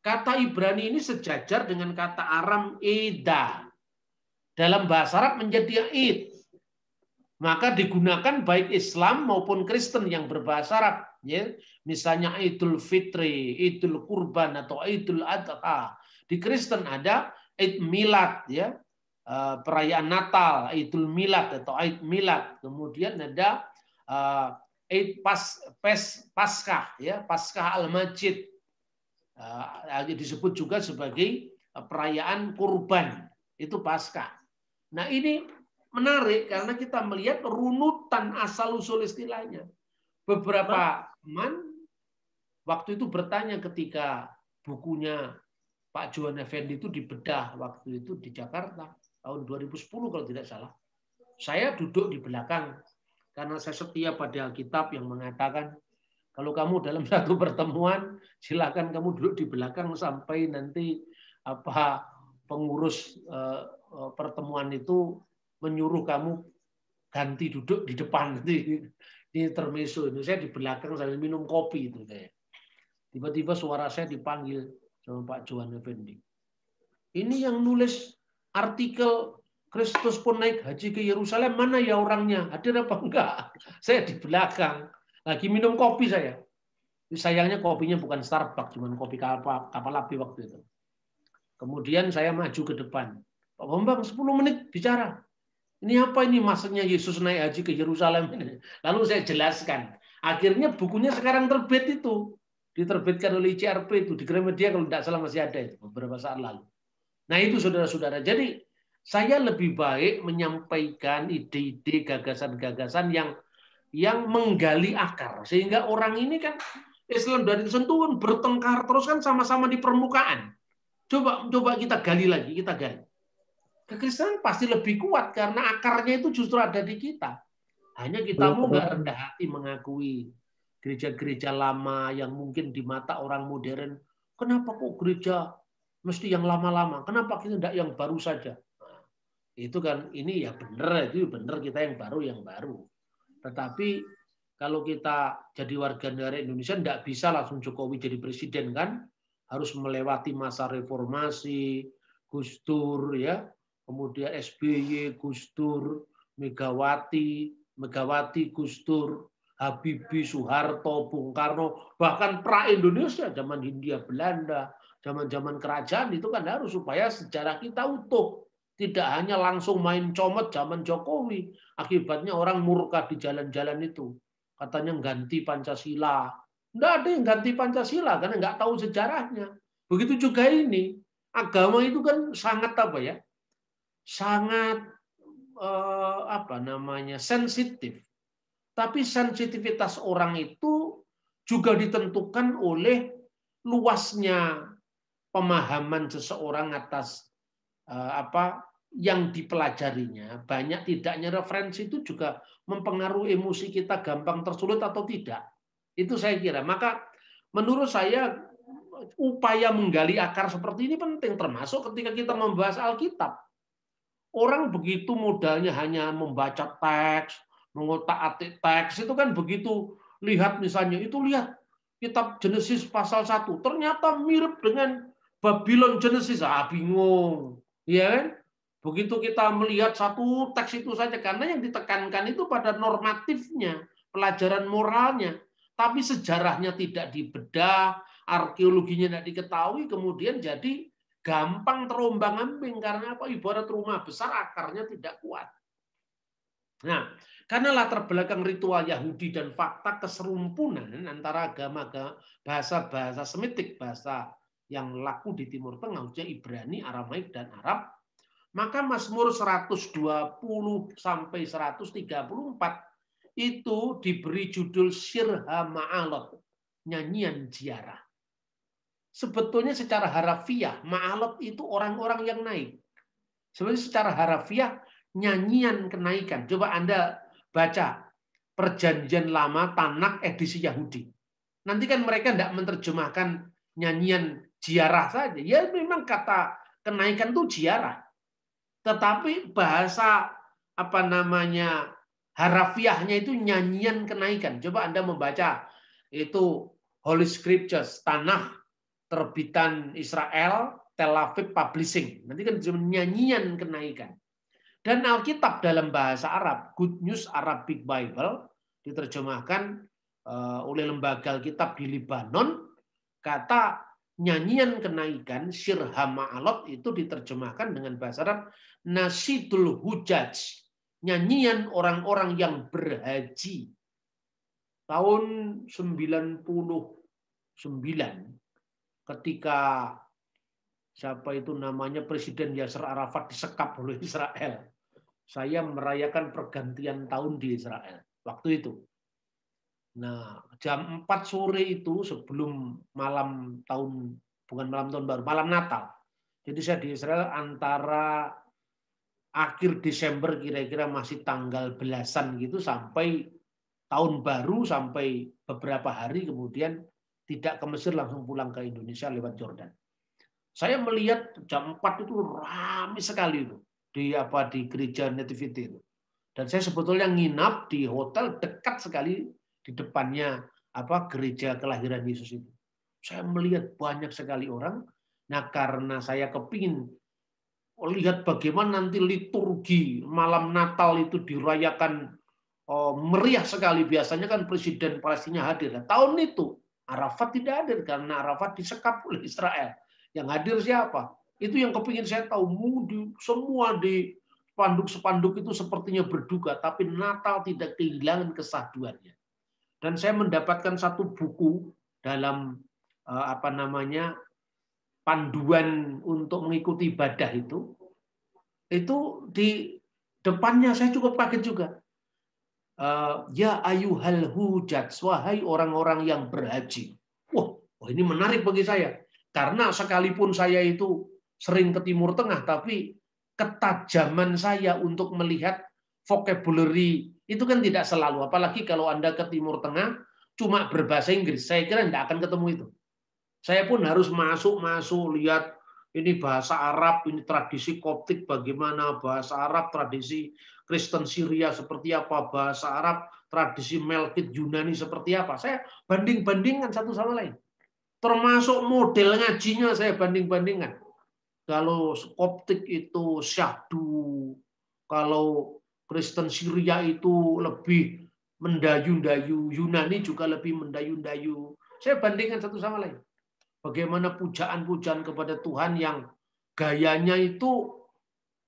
Kata Ibrani ini sejajar dengan kata Aram Eda. Dalam bahasa Arab menjadi Id. Maka digunakan baik Islam maupun Kristen yang berbahasa Arab, ya. Misalnya Idul Fitri, Idul Kurban atau Idul Adha. Di Kristen ada Id Milad, ya. Perayaan Natal, Idul Milad atau Id Milad. Kemudian ada Id Paskah, ya, Paskah Al-Majid. Disebut juga sebagai perayaan kurban, itu Paskah. Nah, ini menarik karena kita melihat runutan asal-usul istilahnya. Beberapa teman waktu itu bertanya ketika bukunya Pak Johan Effendi itu dibedah waktu itu di Jakarta tahun 2010 kalau tidak salah. Saya duduk di belakang karena saya setia pada Alkitab yang mengatakan kalau kamu dalam satu pertemuan, silakan kamu duduk di belakang sampai nanti pengurus pertemuan itu menyuruh kamu ganti duduk di depan. Ini intermezzo. Ini saya di belakang sambil minum kopi itu saya. Tiba-tiba suara saya dipanggil sama Pak Johan Effendi. Ini yang nulis artikel Kristus pun naik haji ke Yerusalem, mana ya orangnya? Hadir apa enggak? Saya di belakang. Lagi minum kopi saya. Sayangnya kopinya bukan Starbucks, cuma kopi kapal api waktu itu. Kemudian saya maju ke depan. Pak Bambang 10 menit bicara. Ini apa ini maksudnya Yesus naik haji ke Yerusalem ini? Lalu saya jelaskan. Akhirnya bukunya sekarang terbit itu. Diterbitkan oleh ICRP itu. Di Gramedia kalau tidak salah masih ada itu beberapa saat lalu. Nah itu saudara-saudara. Jadi saya lebih baik menyampaikan ide-ide, gagasan-gagasan yang menggali akar. Sehingga orang ini kan Islam dari sentuhan bertengkar terus kan sama-sama di permukaan. Coba kita gali lagi, kita gali. Kekristenan pasti lebih kuat karena akarnya itu justru ada di kita. Hanya kita mau nggak rendah hati mengakui gereja-gereja lama yang mungkin di mata orang modern. Kenapa kok gereja mesti yang lama-lama? Kenapa kita tidak yang baru saja? Nah, itu kan ini ya benar, itu benar kita yang baru. Tetapi kalau kita jadi warga negara Indonesia tidak bisa langsung Jokowi jadi presiden kan? Harus melewati masa reformasi, Gus Dur ya, kemudian SBY, Gus Dur, Megawati, Gus Dur, Habibie, Soeharto, Bung Karno, bahkan pra-Indonesia, zaman Hindia Belanda, zaman-zaman kerajaan itu kan harus supaya sejarah kita utuh. Tidak hanya langsung main comot zaman Jokowi. Akibatnya orang murka di jalan-jalan itu. Katanya ganti Pancasila. Tidak ada yang ganti Pancasila karena nggak tahu sejarahnya. Begitu juga ini. Agama itu kan sangat sangat sensitif. Tapi sensitivitas orang itu juga ditentukan oleh luasnya pemahaman seseorang atas yang dipelajarinya. Banyak tidaknya referensi itu juga mempengaruhi emosi kita gampang tersulut atau tidak. Itu saya kira. Maka menurut saya upaya menggali akar seperti ini penting, termasuk ketika kita membahas Alkitab. Orang begitu modalnya hanya membaca teks, mengotak-atik teks, itu kan begitu lihat misalnya, itu lihat kitab Genesis pasal 1, ternyata mirip dengan Babylon Genesis, bingung. Ya kan? Begitu kita melihat satu teks itu saja, karena yang ditekankan itu pada normatifnya, pelajaran moralnya, tapi sejarahnya tidak dibedah, arkeologinya tidak diketahui, kemudian jadi gampang terombang-ambing karena apa? Ibarat rumah besar akarnya tidak kuat. Nah, karena latar belakang ritual Yahudi dan fakta keserumpunan antara agama bahasa-bahasa Semitik, bahasa yang laku di Timur Tengah, khususnya Ibrani, Aramaik, dan Arab, maka Mazmur 120 sampai 134 itu diberi judul Shirha Ma'alot, nyanyian ziarah. Sebetulnya secara harafiah, Ma'alot itu orang-orang yang naik. Sebenarnya secara harafiah, nyanyian kenaikan. Coba Anda baca Perjanjian Lama Tanakh edisi Yahudi. Nanti kan mereka tidak menerjemahkan nyanyian ziarah saja. Ya memang kata kenaikan itu ziarah. Tetapi bahasa harafiahnya itu nyanyian kenaikan. Coba Anda membaca itu Holy Scriptures, Tanakh terbitan Israel, Tel Aviv Publishing. Nanti kan nyanyian kenaikan. Dan Alkitab dalam bahasa Arab, Good News Arabic Bible, diterjemahkan oleh lembaga Alkitab di Libanon, kata nyanyian kenaikan, Shirha Ma'alot, itu diterjemahkan dengan bahasa Arab, Nasidul Hujaj, nyanyian orang-orang yang berhaji. Tahun 99, ketika siapa itu namanya Presiden Yasser Arafat disekap oleh Israel. Saya merayakan pergantian tahun di Israel waktu itu. Nah, jam 4 sore itu sebelum malam tahun baru, malam Natal. Jadi saya di Israel antara akhir Desember kira-kira masih tanggal belasan gitu sampai tahun baru, sampai beberapa hari kemudian tidak ke Mesir, langsung pulang ke Indonesia lewat Jordan. Saya melihat jam 4 itu ramai sekali itu di gereja Nativity itu. Dan saya sebetulnya nginap di hotel dekat sekali di depannya gereja kelahiran Yesus itu. Saya melihat banyak sekali orang. Nah, karena saya kepingin lihat bagaimana nanti liturgi malam Natal itu dirayakan meriah sekali. Biasanya kan Presiden Palestina hadir. Nah, tahun itu Arafat tidak hadir karena Arafat disekap oleh Israel. Yang hadir siapa? Itu yang kepingin saya tahu. Semua di spanduk-spanduk itu sepertinya berduka, tapi Natal tidak kehilangan kesahduannya. Dan saya mendapatkan satu buku dalam panduan untuk mengikuti ibadah itu di depannya saya cukup kaget juga. Ya ayuhal hujat, wahai orang-orang yang berhaji. Wah, ini menarik bagi saya. Karena sekalipun saya itu sering ke Timur Tengah, tapi ketajaman saya untuk melihat vocabulary itu kan tidak selalu. Apalagi kalau Anda ke Timur Tengah cuma berbahasa Inggris, saya kira tidak akan ketemu itu. Saya pun harus masuk lihat ini bahasa Arab, ini tradisi Koptik bagaimana, bahasa Arab tradisi Kristen Syria seperti apa, bahasa Arab tradisi Melkit Yunani seperti apa. Saya banding-bandingkan satu sama lain. Termasuk model ngajinya saya banding-bandingkan. Kalau Koptik itu syahdu, kalau Kristen Syria itu lebih mendayu-dayu, Yunani juga lebih mendayu-dayu. Saya bandingkan satu sama lain. Bagaimana pujaan-pujaan kepada Tuhan yang gayanya itu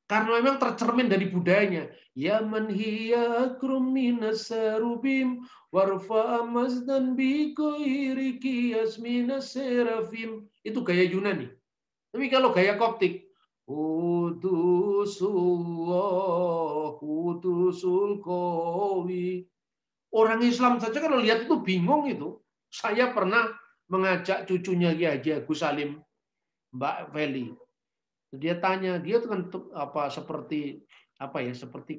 karena memang tercermin dari budayanya. Ya man hiya minas serubim warfa mazdan bi ghairi qiyas minas serafim. Itu gaya Yunani. Tapi kalau gaya Koptik, Qudusullah, Qudusul Qawi. Orang Islam saja kalau lihat itu bingung itu. Saya pernah mengajak cucunya Kiai Haji Agus Salim, Mbak Feli. Dia tanya, dia itu kan seperti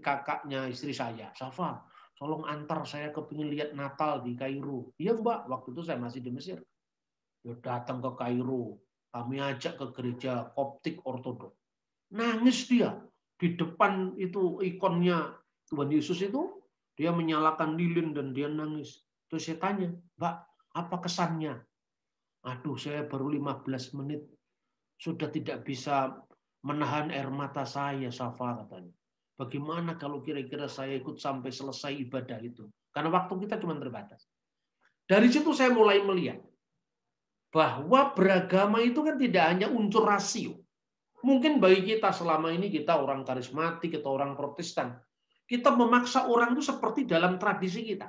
kakaknya istri saya. Safa, tolong antar saya kepingin lihat Natal di Kairo. Iya Mbak, waktu itu saya masih di Mesir. Dia datang ke Kairo, kami ajak ke gereja Koptik Ortodok. Nangis dia di depan itu ikonnya Tuhan Yesus itu, dia menyalakan lilin dan dia nangis. Terus saya tanya, Mbak, apa kesannya? Aduh, saya baru 15 menit sudah tidak bisa menahan air mata saya, Safa katanya. Bagaimana kalau kira-kira saya ikut sampai selesai ibadah itu? Karena waktu kita cuma terbatas. Dari situ saya mulai melihat bahwa beragama itu kan tidak hanya unsur rasio. Mungkin bagi kita selama ini kita orang karismatik atau orang Protestan, kita memaksa orang itu seperti dalam tradisi kita.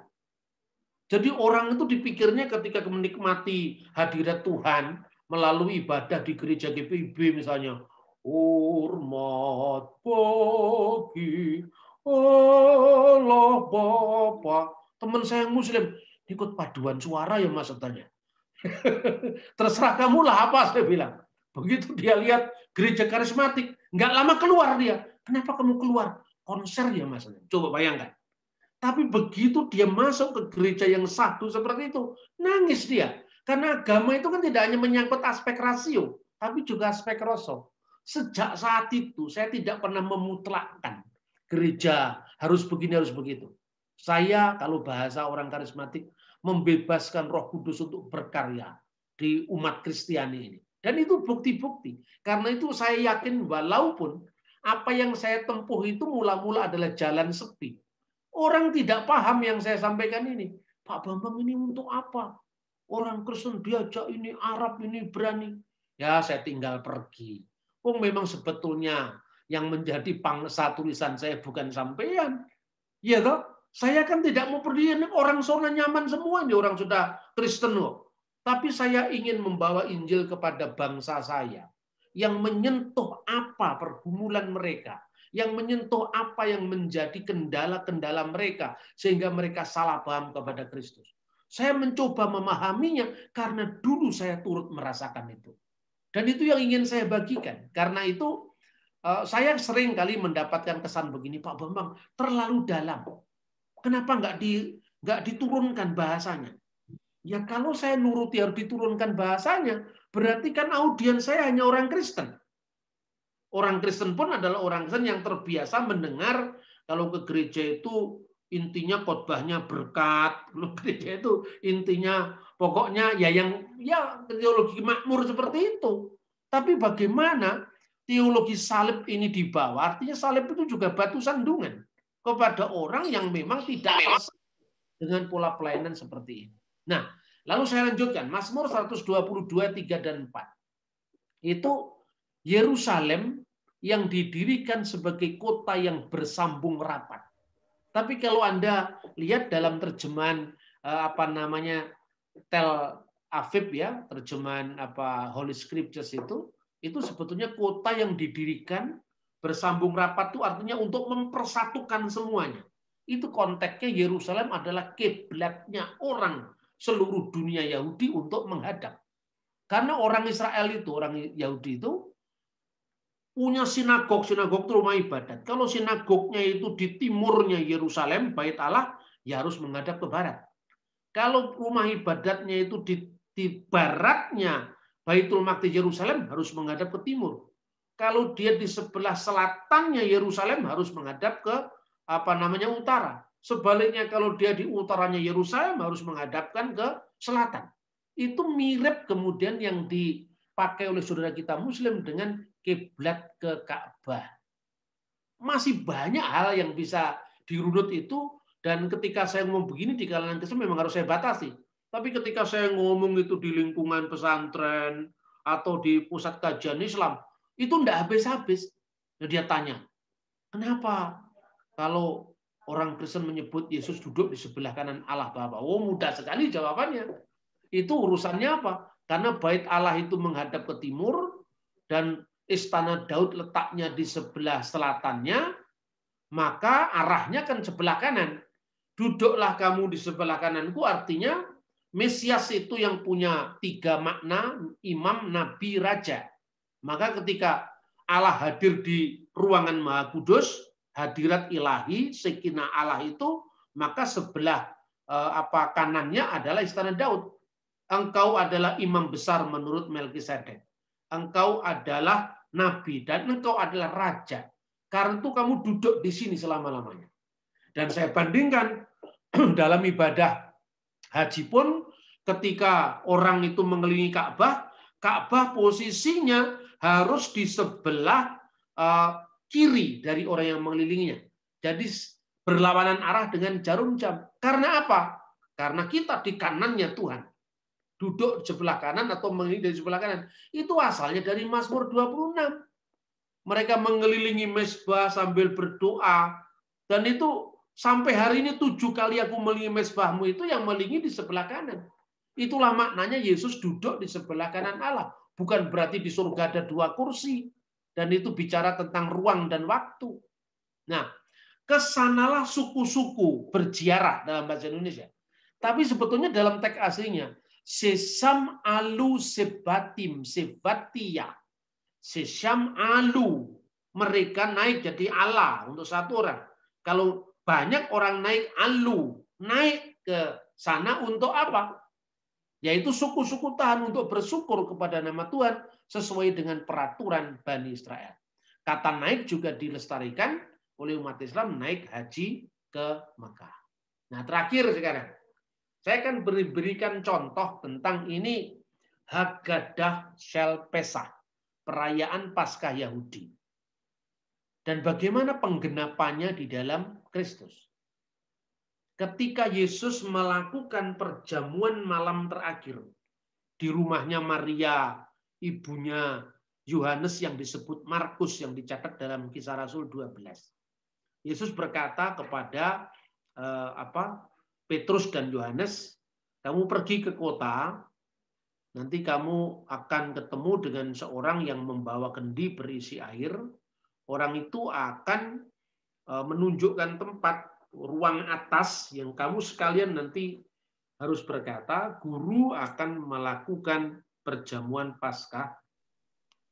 Jadi orang itu dipikirnya ketika menikmati hadirat Tuhan melalui ibadah di gereja GPIB misalnya, hormat bagi Allah Bapa. Teman saya yang Muslim ikut paduan suara ya Mas tanya. Terserah kamu lah apa saya bilang. Begitu dia lihat gereja karismatik, nggak lama keluar dia. Kenapa kamu keluar? Konser ya Mas. Coba bayangkan. Tapi begitu dia masuk ke gereja yang satu seperti itu, nangis dia. Karena agama itu kan tidak hanya menyangkut aspek rasio, tapi juga aspek rasa. Sejak saat itu, saya tidak pernah memutlakkan gereja harus begini, harus begitu. Saya, kalau bahasa orang karismatik, membebaskan Roh Kudus untuk berkarya di umat Kristiani ini. Dan itu bukti-bukti. Karena itu saya yakin walaupun apa yang saya tempuh itu mula-mula adalah jalan sepi. Orang tidak paham yang saya sampaikan ini. Pak Bambang ini untuk apa? Orang Kristen diajak ini, Arab ini berani. Ya saya tinggal pergi. Memang sebetulnya yang menjadi pangsa tulisan saya bukan sampean. Ya toh? Saya kan tidak mau pergi, orang sana nyaman semua nih, orang sudah Kristen loh. Tapi saya ingin membawa Injil kepada bangsa saya yang menyentuh apa pergumulan mereka, yang menyentuh apa yang menjadi kendala-kendala mereka sehingga mereka salah paham kepada Kristus. Saya mencoba memahaminya karena dulu saya turut merasakan itu. Dan itu yang ingin saya bagikan. Karena itu Saya sering kali mendapatkan kesan begini, Pak Bambang, terlalu dalam. Kenapa nggak diturunkan bahasanya? Ya kalau saya nuruti harus diturunkan bahasanya, berarti kan audiens saya hanya orang Kristen. Orang Kristen pun adalah orang Kristen yang terbiasa mendengar kalau ke gereja itu intinya khotbahnya berkat, kalau gereja itu intinya pokoknya ya teologi makmur seperti itu. Tapi bagaimana teologi salib ini dibawa? Artinya salib itu juga batu sandungan kepada orang yang memang tidak selesai dengan pola pelayanan seperti ini. Nah, lalu saya lanjutkan. Mazmur 122, 3 dan 4. Itu Yerusalem yang didirikan sebagai kota yang bersambung rapat. Tapi kalau Anda lihat dalam terjemahan Tel Aviv ya, terjemahan Holy Scriptures itu sebetulnya kota yang didirikan bersambung rapat itu artinya untuk mempersatukan semuanya. Itu konteksnya Yerusalem adalah kiblatnya orang seluruh dunia Yahudi untuk menghadap. Karena orang Israel itu, orang Yahudi itu punya sinagog itu rumah ibadat. Kalau sinagognya itu di timurnya Yerusalem, Bait Allah, ya harus menghadap ke barat. Kalau rumah ibadatnya itu di baratnya Baitul Maqdis Yerusalem, harus menghadap ke timur. Kalau dia di sebelah selatannya Yerusalem, harus menghadap ke utara. Sebaliknya kalau dia di utaranya Yerusalem, harus menghadapkan ke selatan. Itu mirip kemudian yang dipakai oleh saudara kita Muslim dengan kiblat ke Ka'bah. Masih banyak hal yang bisa dirunut itu, dan ketika saya ngomong begini di kalangan Kristen memang harus saya batasi. Tapi ketika saya ngomong itu di lingkungan pesantren atau di pusat kajian Islam, itu enggak habis-habis. Nah, dia tanya, kenapa kalau orang Kristen menyebut Yesus duduk di sebelah kanan Allah Bapa? Oh, mudah sekali jawabannya. Itu urusannya apa? Karena bait Allah itu menghadap ke timur dan istana Daud letaknya di sebelah selatannya, maka arahnya kan sebelah kanan. Duduklah kamu di sebelah kananku, artinya Mesias itu yang punya 3 makna, imam, nabi, raja. Maka ketika Allah hadir di ruangan Maha Kudus, hadirat ilahi, sekinah Allah itu, maka sebelah kanannya adalah istana Daud. Engkau adalah imam besar menurut Melkisedek. Engkau adalah nabi dan engkau adalah raja. Karena itu kamu duduk di sini selama-lamanya. Dan saya bandingkan dalam ibadah haji pun ketika orang itu mengelilingi Ka'bah, Ka'bah posisinya harus di sebelah kiri dari orang yang mengelilinginya. Jadi berlawanan arah dengan jarum jam. Karena apa? Karena kita di kanannya Tuhan. Duduk di sebelah kanan atau mengelilingi dari sebelah kanan. Itu asalnya dari Mazmur 26. Mereka mengelilingi mezbah sambil berdoa. Dan itu sampai hari ini 7 kali aku mengelilingi mezbahmu, itu yang mengelilingi di sebelah kanan. Itulah maknanya Yesus duduk di sebelah kanan Allah. Bukan berarti di surga ada 2 kursi. Dan itu bicara tentang ruang dan waktu. Nah, kesanalah suku-suku berziarah dalam bahasa Indonesia. Tapi sebetulnya dalam teks aslinya, Sesam alu sebatim, sebatia. Sesam alu. Mereka naik jadi Allah untuk satu orang. Kalau banyak orang naik alu, naik ke sana untuk apa? Yaitu suku-suku Tuhan untuk bersyukur kepada nama Tuhan sesuai dengan peraturan Bani Israel. Kata naik juga dilestarikan oleh umat Islam, naik haji ke Mekah. Nah, terakhir sekarang. Saya akan berikan contoh tentang ini Haggadah Shel Pesach, perayaan Paskah Yahudi. Dan bagaimana penggenapannya di dalam Kristus. Ketika Yesus melakukan perjamuan malam terakhir di rumahnya Maria, ibunya Yohanes yang disebut Markus yang dicatat dalam Kisah Rasul 12. Yesus berkata kepada Petrus dan Yohanes, kamu pergi ke kota, nanti kamu akan ketemu dengan seorang yang membawa kendi berisi air. Orang itu akan menunjukkan tempat ruang atas yang kamu sekalian nanti harus berkata, guru akan melakukan perjamuan Paskah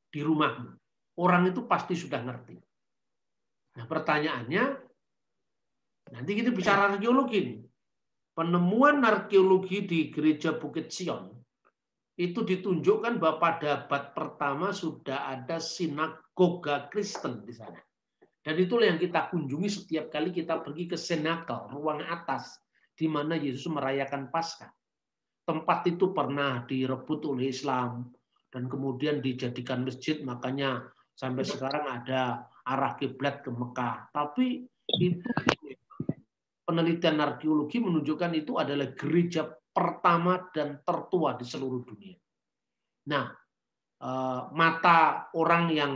di rumahmu. orang itu pasti sudah ngerti. Nah, pertanyaannya, nanti kita bicara arkeologi nih. Penemuan arkeologi di Gereja Bukit Sion itu ditunjukkan bahwa pada abad pertama sudah ada sinagoga Kristen di sana. Dan itulah yang kita kunjungi setiap kali kita pergi ke senakel, ruang atas, di mana Yesus merayakan Paskah. Tempat itu pernah direbut oleh Islam dan kemudian dijadikan masjid, makanya sampai sekarang ada arah kiblat ke Mekah. Tapi itu penelitian arkeologi menunjukkan itu adalah gereja pertama dan tertua di seluruh dunia. Nah, mata orang yang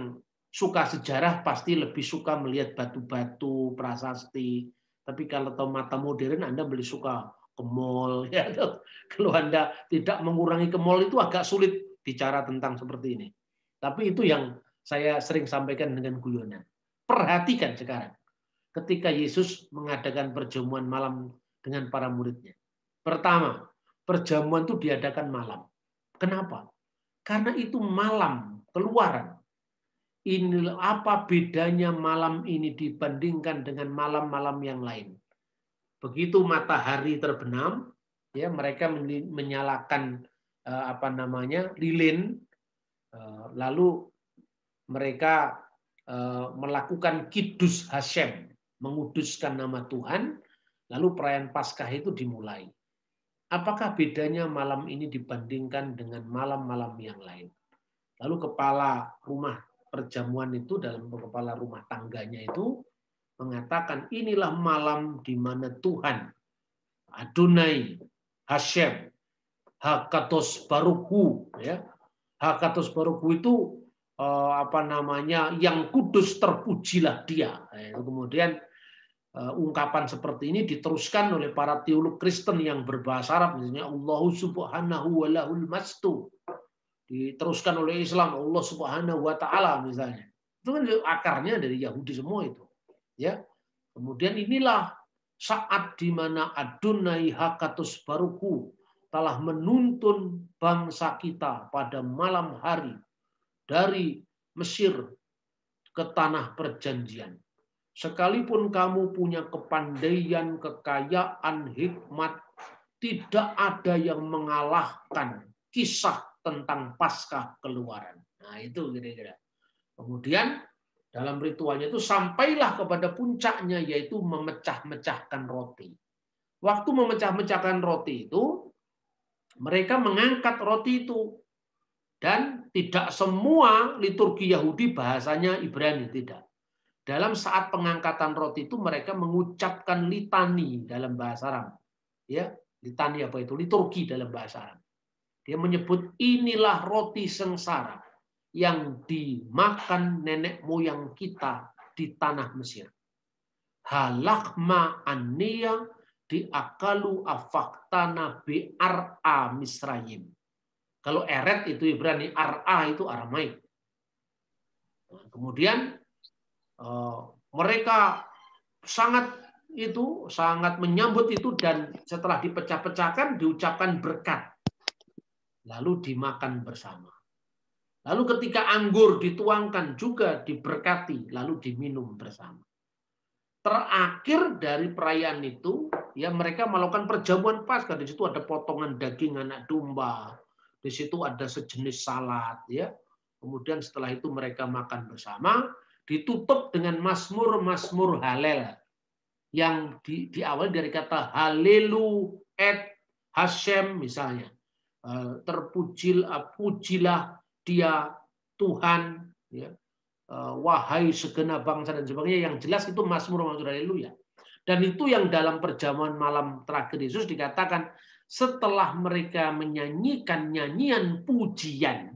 suka sejarah pasti lebih suka melihat batu-batu, prasasti. Tapi kalau tahu mata modern, Anda lebih suka ke mall. Ya, kalau Anda tidak mengurangi ke mall itu agak sulit bicara tentang seperti ini. Tapi itu yang saya sering sampaikan dengan guyonan. Perhatikan sekarang. Ketika Yesus mengadakan perjamuan malam dengan para muridnya. Pertama, perjamuan itu diadakan malam. Kenapa? Karena itu malam, Keluaran. Inilah apa bedanya malam ini dibandingkan dengan malam-malam yang lain. Begitu matahari terbenam, ya mereka menyalakan lilin, lalu mereka melakukan Kidus Hashem, menguduskan nama Tuhan, lalu perayaan Paskah itu dimulai. Apakah bedanya malam ini dibandingkan dengan malam-malam yang lain? Lalu kepala rumah perjamuan itu, dalam kepala rumah tangganya itu mengatakan, inilah malam di mana Tuhan, Adonai, Hashem, Hakados Baruchu, ya. Hakados Baruchu itu yang kudus, terpujilah dia. Kemudian ungkapan seperti ini diteruskan oleh para teolog Kristen yang berbahasa Arab, misalnya Allahu subhanahu wa lahul mastu. Diteruskan oleh Islam, Allah subhanahu wa ta'ala misalnya. Itu kan akarnya dari Yahudi semua itu. Ya. Kemudian inilah saat di mana Adonai Hakados Baruchu telah menuntun bangsa kita pada malam hari dari Mesir ke tanah perjanjian. Sekalipun kamu punya kepandaian, kekayaan, hikmat, tidak ada yang mengalahkan kisah tentang Paskah Keluaran. Nah, itu kira-kira. Kemudian dalam ritualnya itu sampailah kepada puncaknya, yaitu memecah-mecahkan roti. Waktu memecah-mecahkan roti itu, mereka mengangkat roti itu. Dan tidak semua liturgi Yahudi bahasanya Ibrani, tidak. Dalam saat pengangkatan roti itu mereka mengucapkan litani dalam bahasa Aram. Ya, litani apa itu? Liturgi dalam bahasa Aram. Dia menyebut inilah roti sengsara yang dimakan nenek moyang kita di tanah Mesir. Halakma ania diakalu afaktana bi'ar'a Misrayim. Kalau eret itu Ibrani, ar'a itu Aramaik. Nah, kemudian mereka sangat menyambut itu, dan setelah dipecah-pecahkan diucapkan berkat. Lalu dimakan bersama. Lalu ketika anggur dituangkan juga diberkati, lalu diminum bersama. Terakhir dari perayaan itu, ya mereka melakukan perjamuan Paskah. Di situ ada potongan daging anak domba. Di situ ada sejenis salad, ya. Kemudian setelah itu mereka makan bersama, ditutup dengan mazmur Halel yang diawali dari kata Halelu et Hashem misalnya. Pujilah dia Tuhan, ya. Wahai segenap bangsa dan sebagainya, yang jelas itu mazmur haleluya. Dan itu yang dalam perjamuan malam terakhir Yesus dikatakan, setelah mereka menyanyikan nyanyian pujian,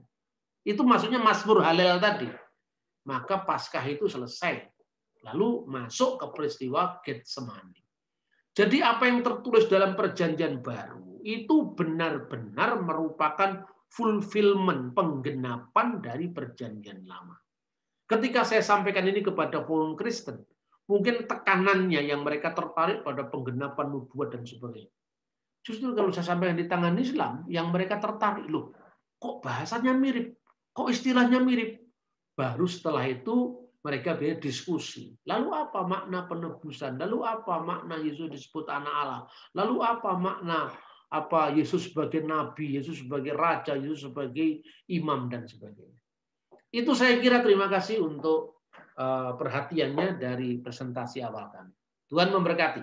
itu maksudnya mazmur Halel tadi, maka Paskah itu selesai. Lalu masuk ke peristiwa Getsemani. Jadi apa yang tertulis dalam perjanjian baru itu benar-benar merupakan fulfillment, penggenapan dari perjanjian lama. Ketika saya sampaikan ini kepada forum Kristen, mungkin tekanannya yang mereka tertarik pada penggenapan nubuat dan sebagainya. Justru kalau saya sampaikan di tangan Islam, yang mereka tertarik, loh, kok bahasanya mirip, kok istilahnya mirip. Baru setelah itu mereka diskusi. Lalu apa makna penebusan? Lalu apa makna Yesus disebut anak Allah? Lalu apa makna Yesus sebagai nabi, Yesus sebagai raja, Yesus sebagai imam dan sebagainya. Itu saya kira terima kasih untuk perhatiannya dari presentasi awal kami. Tuhan memberkati.